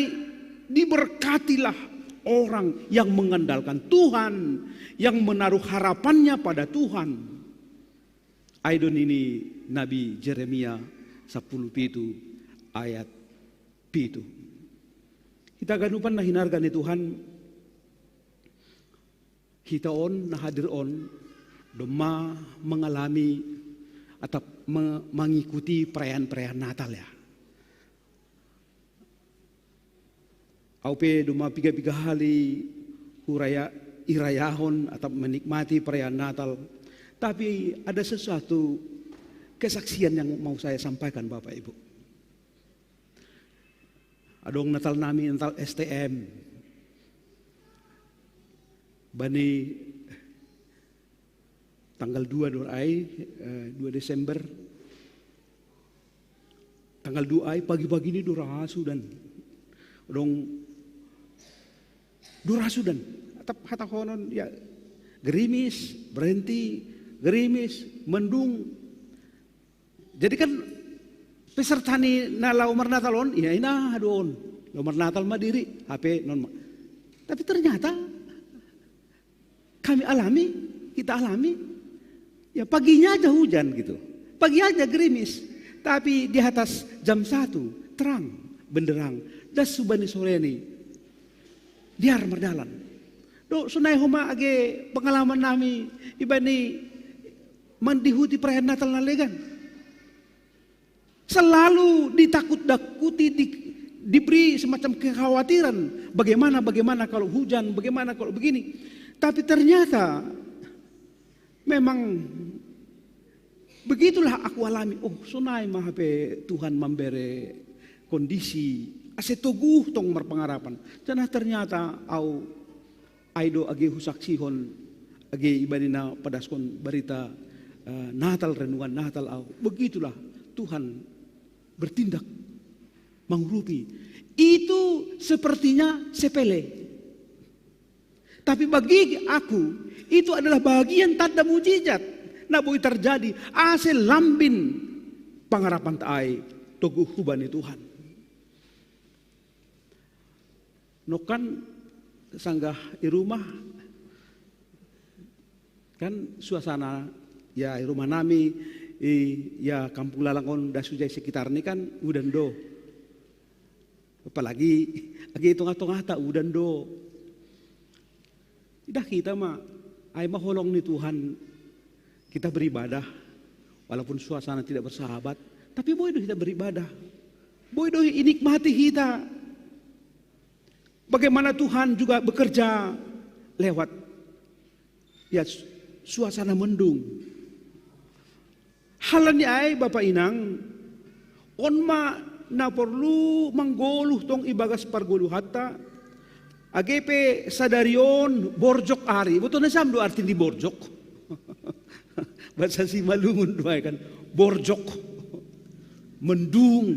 diberkatilah orang yang mengandalkan Tuhan, yang menaruh harapannya pada Tuhan. Aidon ini Nabi Jeremia 10 ayat 7. Kita ganupan na hinargan ni Tuhan. Kita on na hadir on doma mengalami atau mengikuti perayaan-perayaan Natal ya. Aupe doma piga-piga hari irayahon atau menikmati perayaan Natal. Tapi ada sesuatu kesaksian yang mau saya sampaikan Bapak Ibu. Adong Natal nami Natal STM. Bani tanggal 2 Desember. Tanggal 2 ay pagi-pagi ini durasu dan dong durasu dan hata konon ya gerimis, berhenti, gerimis, mendung. Jadi kan peserta ni nala Umar Natalon, ya ina doon. Umar Natal madiri, HP non. Tapi ternyata kita alami, ya paginya aja hujan gitu. Pagi aja gerimis. Tapi di atas jam 1, terang, benderang. Das subani sore ini, diar merdalan. Do sunai homa age pengalaman nami, ibani mandihuti perayaan Natal nalegan. Selalu ditakut-takuti, diberi semacam kekhawatiran. Bagaimana kalau hujan, bagaimana kalau begini. Tapi ternyata memang begitulah aku alami. Oh sunai mahape Tuhan memberi kondisi ase toguh tong merpengarapan. Jangan ternyata au aido age husaksihon age ibanina padaskon berita Natal renungan Natal au. Begitulah Tuhan bertindak menghurupi. Itu sepertinya sepele. Tapi bagi aku itu adalah bagian tanda mujizat. Nah boleh terjadi ase lambin pangarapan taai toguh hubani Tuhan. Nokan sanggah di rumah kan suasana ya di rumah nami ya kampung Lalangon dan sujai sekitar ini kan udan do. Apalagi lagi tengah-tengah tak udan do. Tidak kita mah ay maholong ni Tuhan kita beribadah walaupun suasana tidak bersahabat, tapi boleh kita beribadah. Boleh inikmati kita. Bagaimana Tuhan juga bekerja lewat ya suasana mendung. Halani ay Bapak Inang onma na perlu manggoluh tong ibagas parguluh hatta agepe sadarion borjok ari. Betul na sam do arti di borjok. Bahasa si malungun doa kan borjok mendung.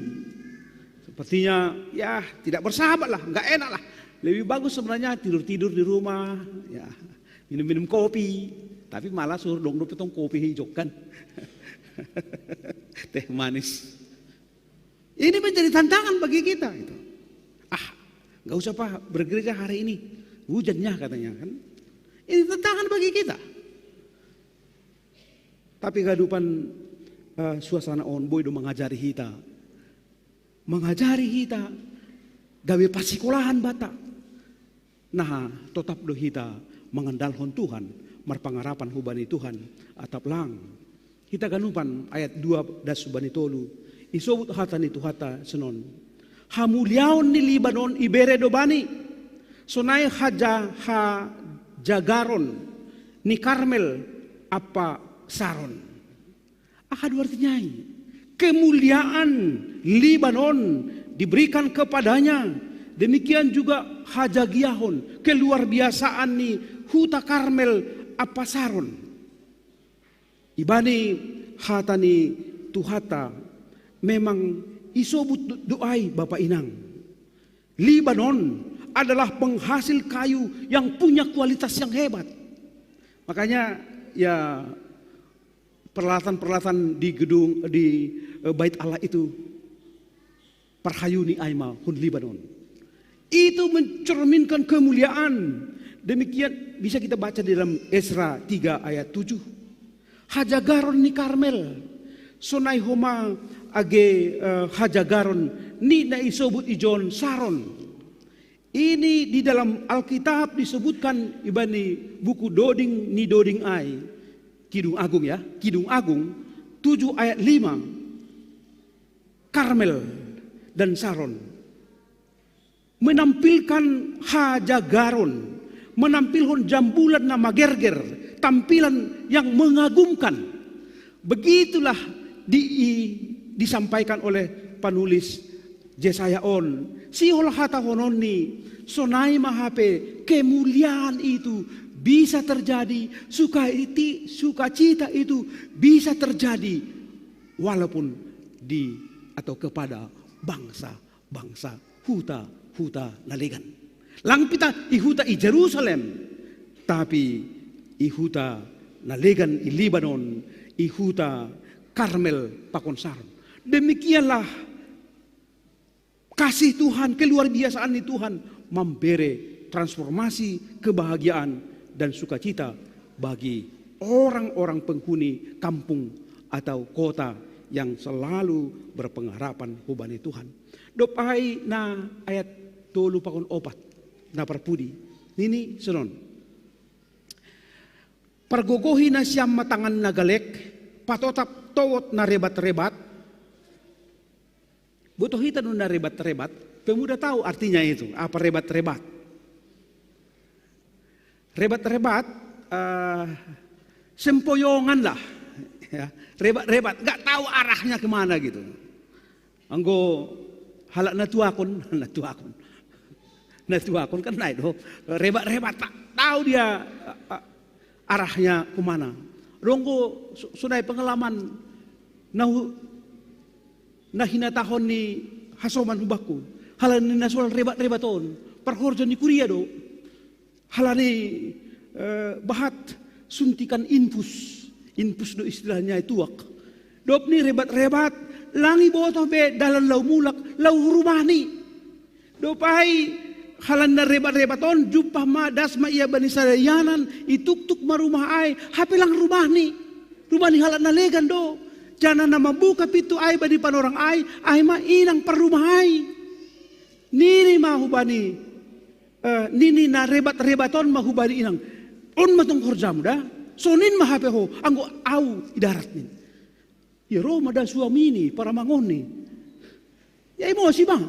Sepertinya ya tidak bersahabat lah, nggak enak lah. Lebih bagus sebenarnya tidur-tidur di rumah, ya minum-minum kopi. Tapi malah suruh dong petong kopi hijau kan, teh manis. Ini menjadi tantangan bagi kita. Gitu. Nggak usah Pak bergereja hari ini, hujannya katanya kan. Ini tantangan bagi kita. Tapi kehidupan suasana onboy do mengajari kita, gawe pasikolahan bata. Nah, tetap do kita mengandalkan Tuhan, merpangarapan hubani Tuhan atap lang. Kita ganupan ayat 2 das subani tolu. Isobut hata ni tuhata senon. Hamuliaon ni Libanon ibere do bani. Sonai jagaron ni Karmel apa saron. Akadu artinya kemuliaan Libanon diberikan kepadanya. Demikian juga Hajagiahon, keluar biasaan ni Huta Karmel apa saron. Ibani hatani tuhata memang isobut doai Bapak Inang. Libanon adalah penghasil kayu yang punya kualitas yang hebat. Makanya ya peralatan-peralatan di gedung di Bait Allah itu perhayuni aima hun Libanon. Itu mencerminkan kemuliaan. Demikian bisa kita baca di dalam Esra 3 ayat 7. Hajagaron ni Karmel, sonai homa age Hajagaron ni na isobut ijon saron. Ini di dalam Alkitab disebutkan ibani buku Doding ni Doding ai. Kidung Agung ya, Kidung Agung 7 ayat 5. Karmel dan Saron menampilkan Hajagaron, menampilkan jambulan nama gerger, tampilan yang mengagumkan. Begitulah disampaikan oleh penulis Jesaya on, sihol hata honon ni, sonai mahape, kemuliaan itu bisa terjadi, sukacita itu bisa terjadi, walaupun di atau kepada bangsa-bangsa huta nalegan. Lang pita ihuta i Jerusalem, tapi ihuta nalegan i Libanon, ihuta Karmel pakonsar. Demikianlah kasih Tuhan, keluar biasaan Tuhan memberi transformasi, kebahagiaan dan sukacita bagi orang-orang penghuni kampung atau kota yang selalu berpengharapan hubani Tuhan. Dopai na ayat 34 na perpudi. Nini senon. Pergogohi na siyam matangan nagalek, patotap towot na rebat-rebat. Butuh kita nuna rebat-rebat, pemuda tahu artinya itu, apa rebat-rebat. Rebat-rebat, sempoyongan lah. Ya, rebat-rebat, gak tahu arahnya kemana gitu. Anggo halak natuakon kan naik doh. Rebat-rebat, tak tahu dia arahnya kemana. Ronggo sudah pengalaman nahina tahun ni hasoman hubaku halani nasul rebat-rebaton perhorjan ni kuria do halani bahat suntikan infus do istilahnya itu wak dop ni rebat-rebat langi botoh be dalam lau mulak lau rumahni dopai halan na rebat-rebaton jumpa ma dasma ia bani sadayanan ituk-tuk ma rumah ai hapilang rumahni halan na legan do. Jangan nama buka pintu ai bani panorang ai ma inang perumahai. Nini mahubani, nini na rebat-rebaton mahubani inang. On matong korjam dah, sonin mahapeho, anggo au idarat nin. Ya roh mada suami ni para mangoni. Ya emosi bang.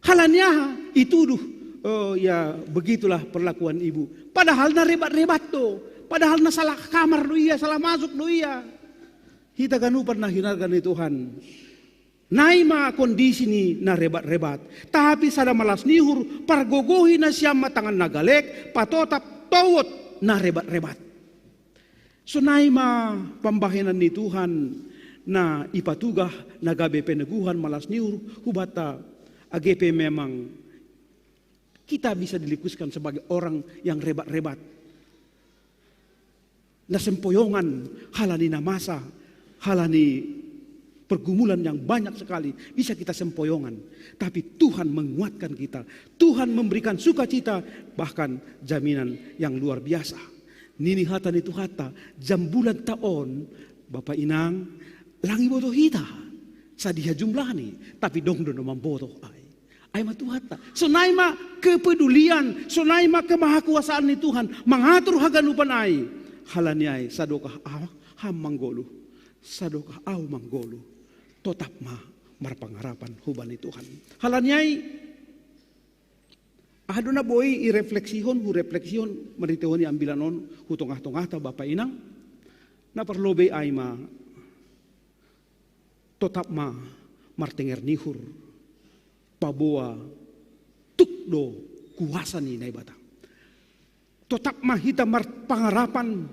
Halannya ituduh, ya begitulah perlakuan ibu. Padahal na rebat-rebat to, padahal na salah kamar do iya, salah masuk do iya. Kita kanu pernah hinarkan ni Tuhan. Naima kondisi ni na rebat-rebat. Tapi sada malas nihur pargogohi na siyam matangan nagalek patotap towot na rebat-rebat. So naima pambahinan ni Tuhan na ipatugah nagabe peneguhan malas nihur hubata agepe memang kita bisa dilikuskan sebagai orang yang rebat-rebat. Na sempoyongan halani na masa halani pergumulan yang banyak sekali bisa kita sempoyongan, tapi Tuhan menguatkan kita, Tuhan memberikan sukacita, bahkan jaminan yang luar biasa. Nini hata itu hata jam bulan taon Bapak Inang langi botoh hita sadiha jumlah nih, tapi dong mambotoh ai ma Tuhan. So naima kepedulian, so naima kemahakuasaan ni Tuhan mengatur haganupan ai halani ai sadokah ham manggolu. Sadokah au manggolu totap ma marpangarapan hubani Tuhan. Halanyai aduna boy irefleksihon meritehoni ambilanon hu tongah-tongah ta Bapak Inang na perlobe ai ma totap ma martenger nihur paboa tukdo kuasa ni naibata. Totap ma hita marpangarapan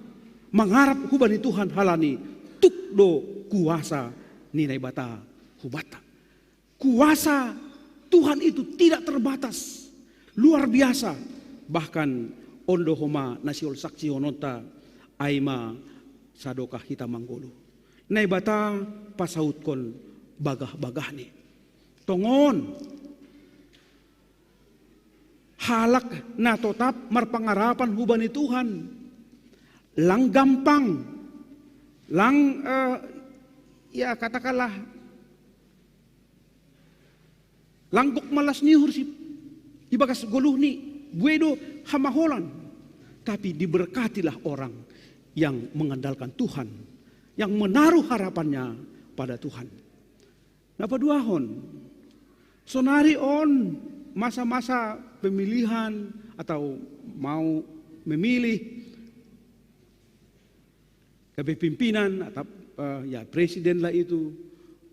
mengharap hubani Tuhan halani tukdo kuasa nilai bata hubata. Kuasa Tuhan itu tidak terbatas, luar biasa. Bahkan ondo homa nasiol saksi honota aima sadokah hita manggolo. Nai bata pasaut kon bagah-bagah ni. Tongon halak na totap marpangarapan hubani Tuhan. Lang gampang. Lang ya katakanlah langgok malas nihur si ibagas goluh ni buedo hamaholan, tapi diberkatilah orang yang mengandalkan Tuhan, yang menaruh harapannya pada Tuhan. Napa duahon sonari on masa-masa pemilihan atau mau memilih kepemimpinan atau ya presiden lah itu,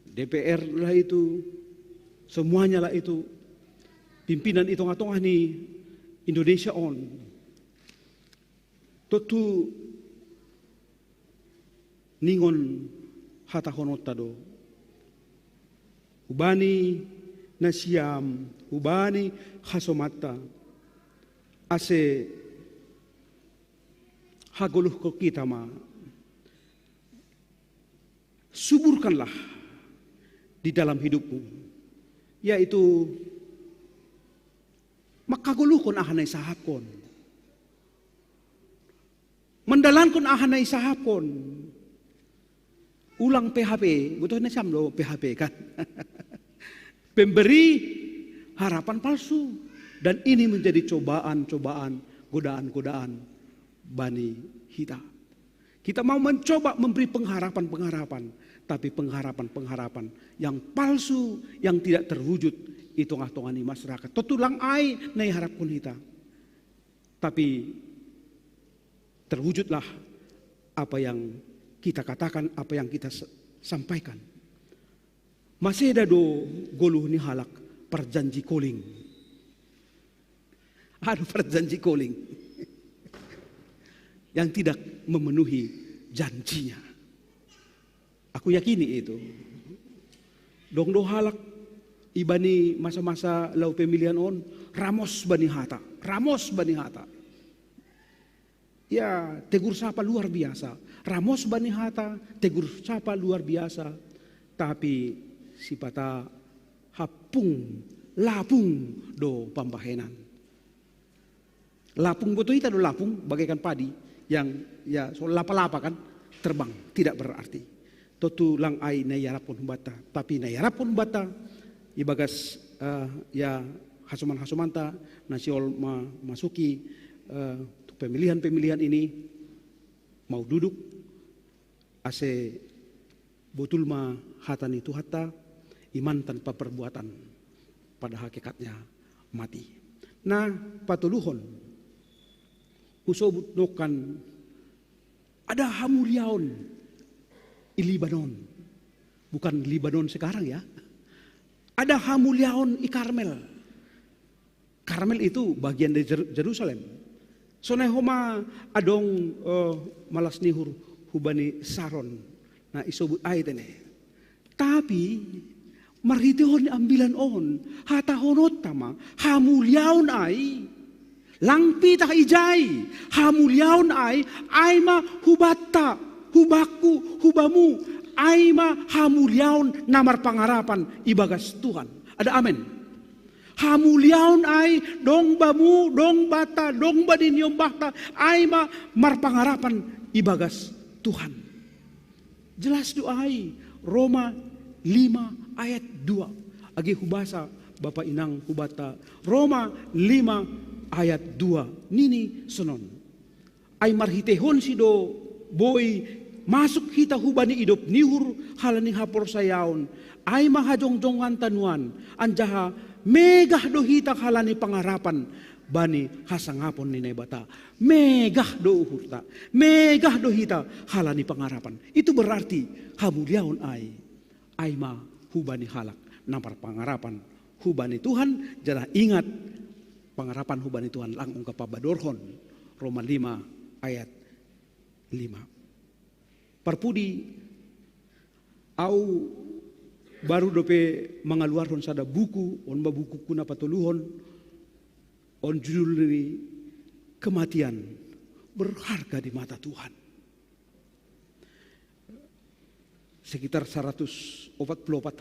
DPR lah itu, semuanya lah itu pimpinan itong-atong ni Indonesia on. Totu ningon hata honot tado. Hubani na siyam, hubani hasomata. Ase haguluh ko kita ma. Suburkanlah di dalam hidupmu, yaitu makaguluhkon ahanay sahapkon, mandalankon ahanay sahapkon, ulang PHP, butuh na siyam lo PHP kan, pemberi harapan palsu, dan ini menjadi cobaan-cobaan, godaan-godaan bani kita. Kita mau mencoba memberi pengharapan-pengharapan, tapi pengharapan-pengharapan yang palsu, yang tidak terwujud, hitung-hitungan di masyarakat. Tutulang ai nai harapkan kita. Tapi terwujudlah apa yang kita katakan, apa yang kita sampaikan. Masih ada do goluh ni halak perjanji koling. Aduh, perjanji koling yang tidak memenuhi janjinya. Aku yakini itu. Dong do halak ibani masa-masa lau pemilihan on Ramos bani Hatta. Ramos bani Hatta. Ya, tegur sapa luar biasa. Ramos bani Hatta tegur sapa luar biasa. Tapi si pata hapung lapung do pambahenan. Lapung betul itu do lapung bagaikan padi yang ya so lapa-lapa kan terbang, tidak berarti. Totu lang ai na yarapon bata, tapi na yarapon bata ibagas ya hasuman-hasumanta na siol masuki pemilihan-pemilihan ini mau duduk ase betul ma hatan itu hatta iman tanpa perbuatan pada hakikatnya mati. Nah, patuluhon usobut dokan ada hamuliaon di Libanon, bukan Libanon sekarang ya. Ada hamuliaon di Karmel. Karmel itu bagian dari Jerusalem. Sonai homa adong malas nihur hubani Saron. Nah isobut aitene. Tapi marhitihon ambilan on hata honot tama hamuliaon ai. Langpi tak ijai, hamuliaon ai ma hubata, hubaku, hubamu, ma hamuliaon namar pangarapan ibagas Tuhan. Ada amin. Hamuliaon ai dong bamu, dong bata, dong badiniom bata, ma mar pangarapan ibagas Tuhan. Jelas doai Roma 5 ayat 2. Agi hubasa Bapak Inang hubata. Roma 5 ayat 2 nini sonon ay marhitehon si do boy masuk hita hubani idop nihur halani hapor sayaon ay mahajongjongan tanuan anjaha megah do hita halani pangarapan bani hasangapon ni nebata megah do uhurta megah do hita halani pangarapan. Itu berarti hamuliaon ay ma hubani halak nampar pangarapan hubani Tuhan. Jangan ingat pangarapan hubani Tuhan lang ungkap pabadorhon Roma 5 ayat 5. Parpudi au baru dope mangaluarhon sada buku on babuku kuna patuluhon on judul ini kematian berharga di mata Tuhan. Sekitar 144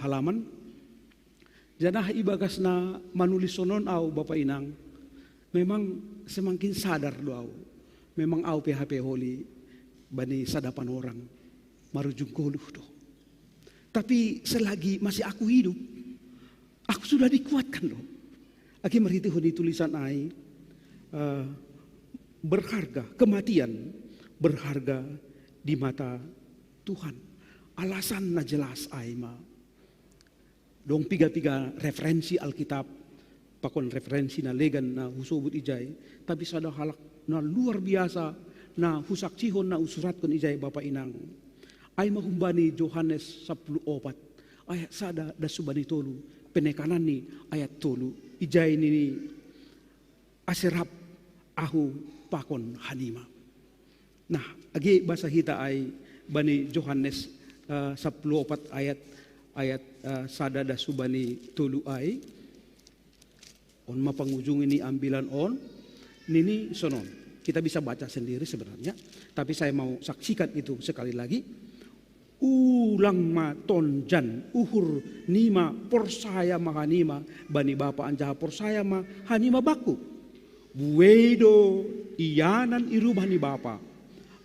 halaman. Janah ibagas na manulis sonon au Bapak Inang. Memang semakin sadar doau. Memang au PHP Holy bani sadapan orang marujung koluh do. Tapi selagi masih aku hidup, aku sudah dikuatkan loh. Aki merhitihun di tulisan ai berharga, kematian berharga di mata Tuhan. Alasan na jelas ai ma. Dong piga-piga referensi Alkitab, pakon referensi na legan na husobut ijay, tapi sada halak na luar biasa na husaksihon na usurat kon ijay Bapak Inang. Ay mahumbani Yohanes 10:4, ay sada da subani tolu penekanan ni ayat tolu ijai ni aserap ahu pakon hanima. Nah, agi bahasa hita ay bani Yohanes 14 ayat sadada subani tolu ay on mapangujung ini ambilan on nini sonon. Kita bisa baca sendiri sebenarnya, tapi saya mau saksikan itu sekali lagi. Ulang ma tonjan uhur nima porsaya mahanima bani bapa anjaha porsaya ma hanima baku. Buedo iyanan iru bani bapa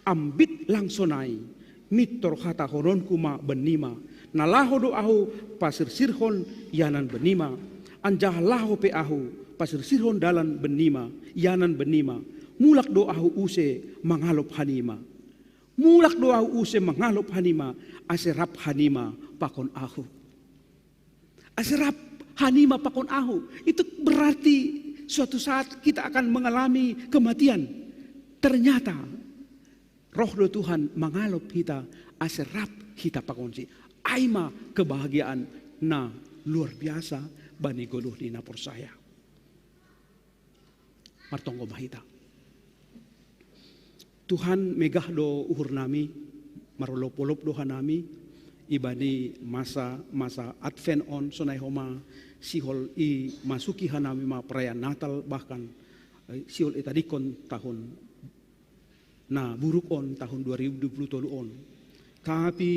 ambit langsonai mitor hata horon kuma benima nalahodo ahu pasir sirhon yanan benima anjaha laho pe ahu pasir sirhon dalan benima yanan benima. Mulak doahu use mangalop hanima. Mulak doahu use mangalop hanima. Aserap hanima pakon ahu. Aserap hanima pakon ahu. Itu berarti suatu saat kita akan mengalami kematian. Ternyata roh do Tuhan mangalop kita. Aserap kita pakon si. Aima kebahagiaan na luar biasa bani goluh nina porsaya. Martonggo mahita. Tuhan megah do uhur nami, marolop-olop do hanami, ibani masa Advent on sonai homa sihol i masuki hanami ma perayaan Natal bahkan sihol itadikon tahun na buruk on tahun 2020 on. Tapi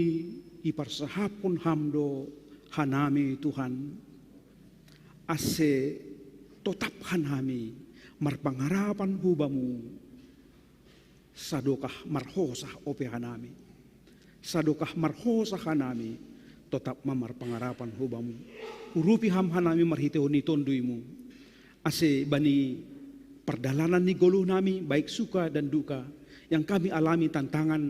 iparsahapon hamdo hanami Tuhan ase totap hanami marpangarapan hubamu. Sadokah marhosah ope hanami. Sadokah marhosah hanami. Tetap mamar pangarapan hubamu. Urupi ham hanami marhiteo ni tonduimu. Ase bani perdalanan ni goluh nami baik suka dan duka. Yang kami alami tantangan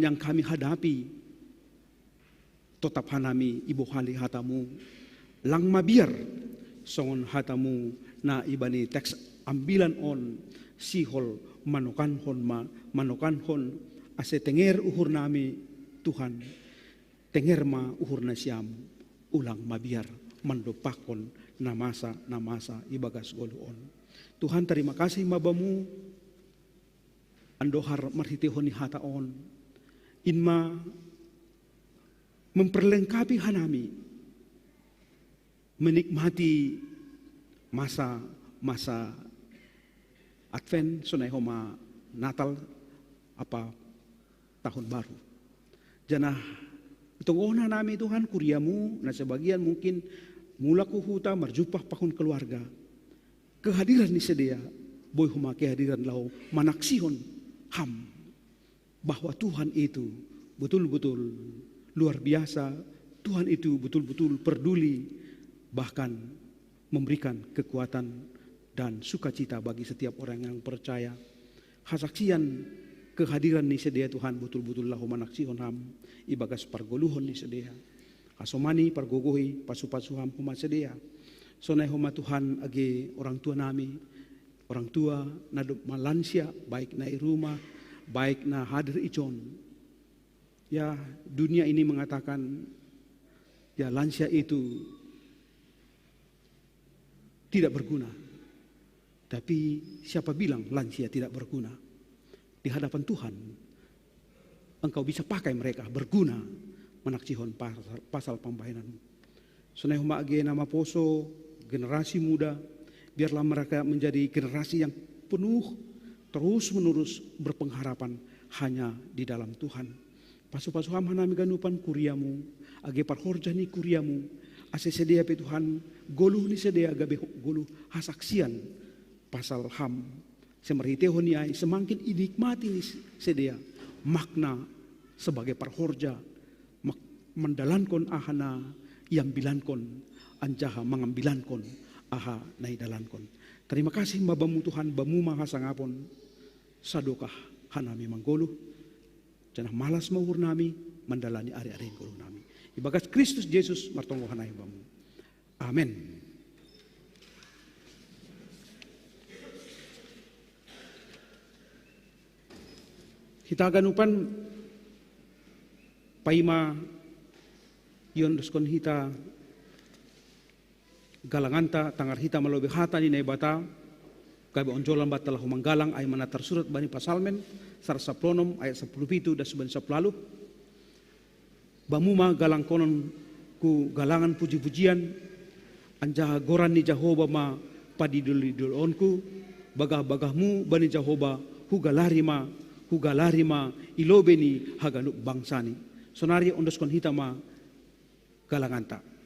yang kami hadapi. Tetap hanami ibu hali hatamu. Lang mabiar songon hatamu na ibani teks ambilan on sihol manokan hon ase tenger uhur nami Tuhan tenger ma uhur na siam ulang mabiar mandopakon namasa ibagas goluon. Tuhan terima kasih mabamu andohar marhitihoni hataon inma memperlengkapi hanami menikmati masa Advent sonai homa Natal apa tahun baru. Janah itongona nami Tuhan kuriamu na sebagian mungkin mula kuhuta marjupah pakun keluarga. Kehadiran ni sedia boy homa kehadiran lau manaksihon ham bahwa Tuhan itu betul-betul luar biasa. Tuhan itu betul-betul peduli bahkan memberikan kekuatan dan sukacita bagi setiap orang yang percaya. Hasaksian kehadiran ni sedia Tuhan betul-betul lahu manaksihon ham ibagas pargoluhon ni sedia. Asomani pargogohi pasu-pasu ham huma sedia. Sonai huma Tuhan age orang tua nami, orang tua na malansia baik na irumah, baik na hadir icon. Ya dunia ini mengatakan ya lansia itu tidak berguna. Tapi siapa bilang lansia tidak berguna? Di hadapan Tuhan, engkau bisa pakai mereka berguna menaksihon pasal pembayaranmu. Sonai huma age nama poso generasi muda, biarlah mereka menjadi generasi yang penuh terus menerus berpengharapan hanya di dalam Tuhan. Pasu-pasu ham hanami ganupan kuriamu, age parhorjani kuriamu, ase sedia pe Tuhan goluh ni sedia gabe goluh hasaksian. Pasal ham semerhitehon niai semakin dinikmati ni sedia makna sebagai parhorja mendalankan ahana yang bilankon anjaha mengambilankon aha nai dalankon. Terima kasih babamu Tuhan bamu maha sangapon sadokah hanami manggoluh janah malas mauhur nami mendalani ari-ari goluh nami. Ibagas Kristus Yesus martonggo hanai bamu. Amin. Kita ganupan paima yon doskon hita galanganta tangar hita malobi hata ni bata kabe onjolan bata lahu manggalang ay mana tersurat bani pasalmen sarasa pronom ayat 17 dan 11 bamuma galang konon ku galangan puji-pujian anjaha goran ni Jehovah ma padidul-idulonku bagah-bagahmu bani Jehovah hugalari ma ilobe ni haganuk bangsani sonari ondoskon hita ma galanganta.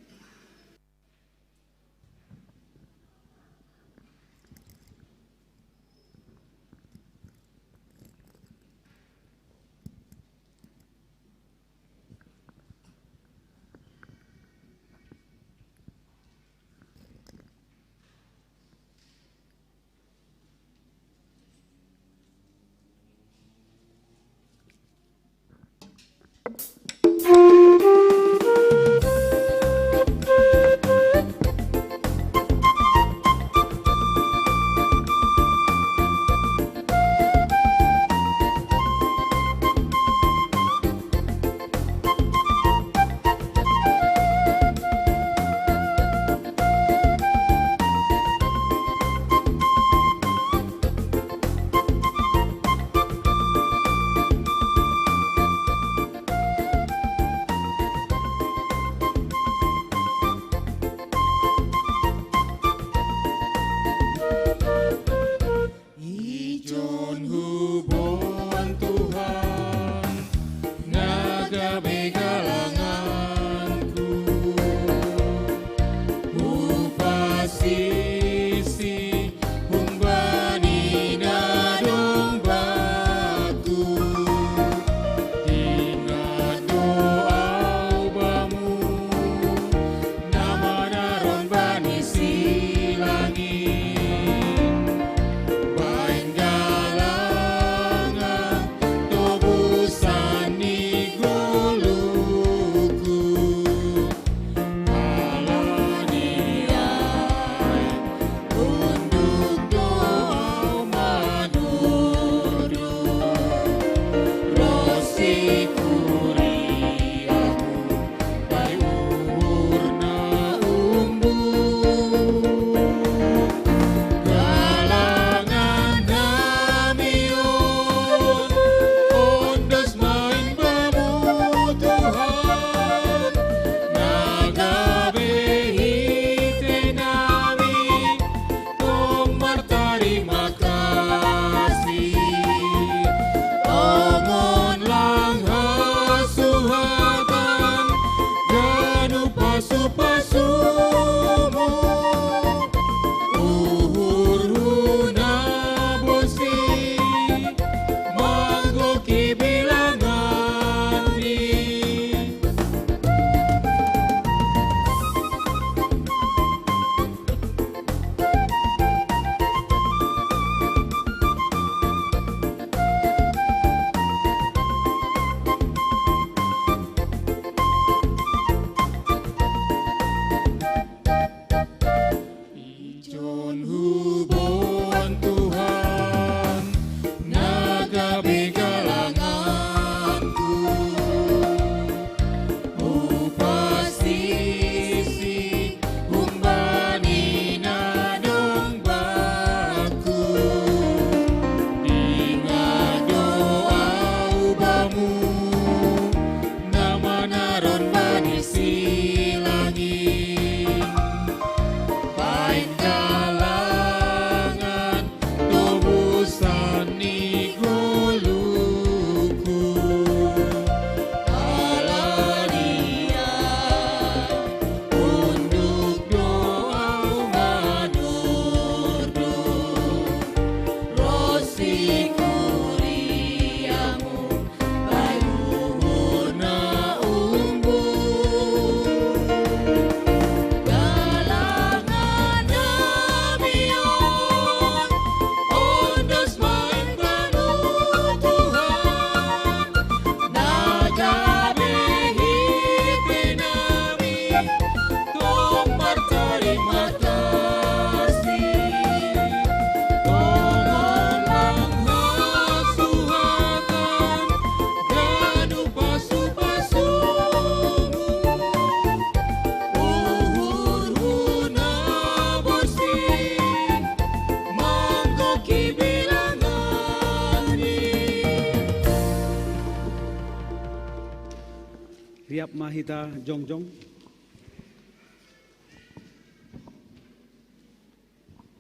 mahita jongjong.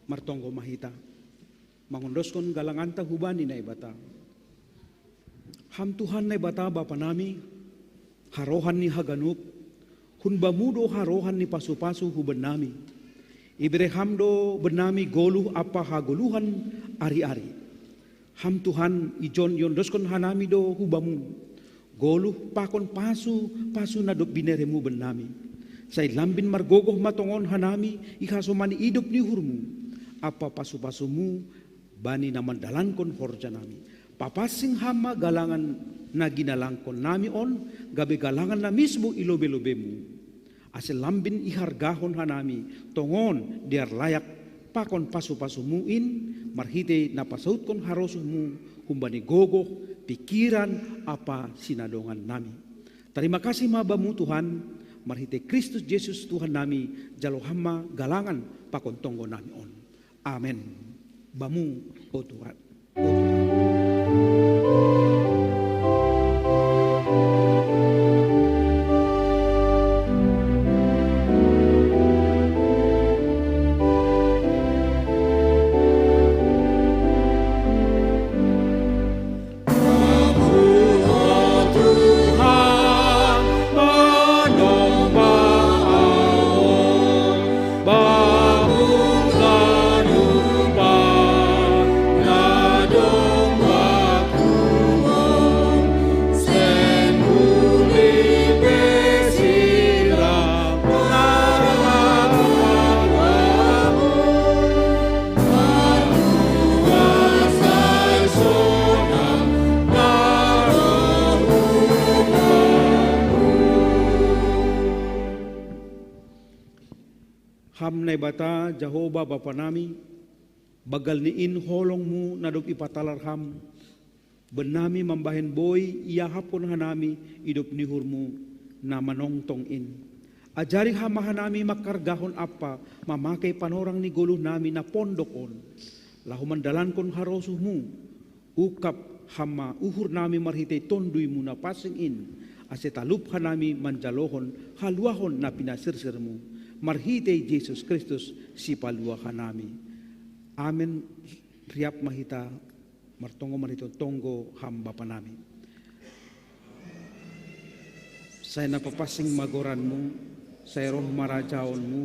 Martonggo mahita. Mangondoskan galanganta hubani na ibata. Ham Tuhan na ibata bapa nami, harohan ni haganup, hunbamudo harohan ni pasu-pasu huban nami. Iberehamdo benami goluh apa hagoluhan ari-ari. Ham Tuhan ijon yondoskon hanami do hubamu. Goluh pakon pasu nadok bineremu benami. Say lambin margogoh matongon hanami ikasomani hidup ni hurmu. Apa pasu-pasumu bani naman dalankon horja nami. Papasing hama galangan na ginalangkon nami on gabe galangan na mismo ilobe-lobemu. Asal lambin ihargahon hanami tongon diar layak pakon pasu-pasumuin marhite napasaut-kon harosumu humbani gogoh pikiran apa sinadongan nami. Terima kasih mabamu Tuhan marhite Kristus Yesus Tuhan nami jalohama galangan pakon tonggo nami on. Amin. Bamu o Tuhan. Ham na bata Jehovah Bapa nami bagal niin holong mu nadop ipatalar ham benami mambahen boy iya hapon hanami hidup ni hurmu na manongtong in ajari hama hanami makargahon apa mamakai panorang ni goluh nami na pondokon lahu mandalankon harosuhmu ukap hama uhur nami marhite tondui mu na pasing in asetalup hanami manjalohon haluahon na pinasirsirmu marhite Yesus Kristus si paluahan nami. Amen. Riap mahita martongo marito tonggo ham bapa nami. Saya napapasing magoranmu, saya roh marajaonmu,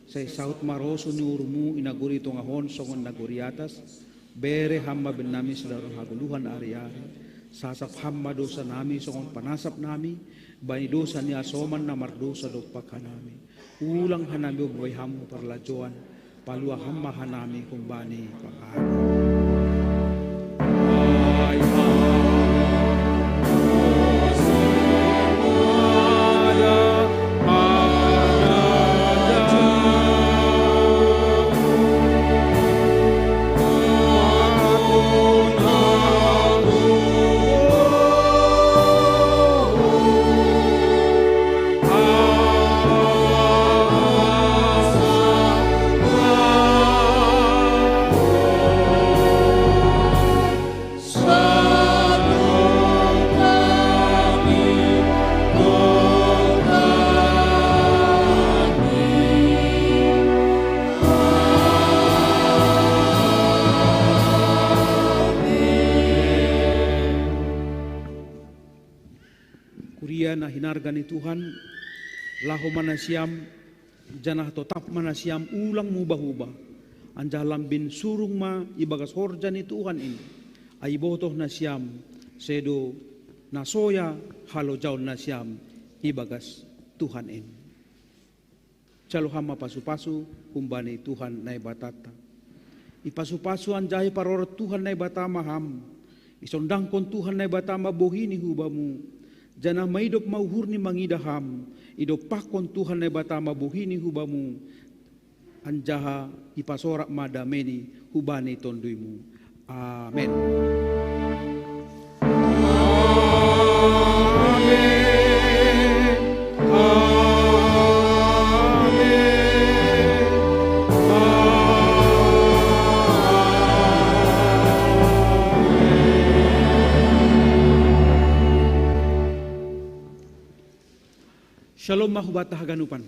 saya saut maroso ni urmu inaguri tongahon songon naguri atas, bere hamba ben nami saudara haguluhan ari-ari, sasap hamba dosa nami songon panasap nami, bani dosa ni asoman na mardosa dopak hanami. Ulang hanami boy hamu parlajuan palua hamma hanami kumbani pakan. Na hinarga ni Tuhan lahu manasiam janah totap manasiam ulang mubah-ubah anja lambin surung ma ibagas horja ni Tuhan ini ay botoh nasiam sedo nasoya halo jaun nasiam ibagas Tuhan ini calo hama pasu-pasu kumbani Tuhan na ibatata ipasu-pasu anjai parorot Tuhan na ibatama ham isondangkon Tuhan na ibatama bohini hubamu janah maidop mauhurni mangidaham idop pakon Tuhan na batama buhini hubamu anjaha ipasorak madameni hubani tonduimu. Amen. Shalom mahubata haganupan.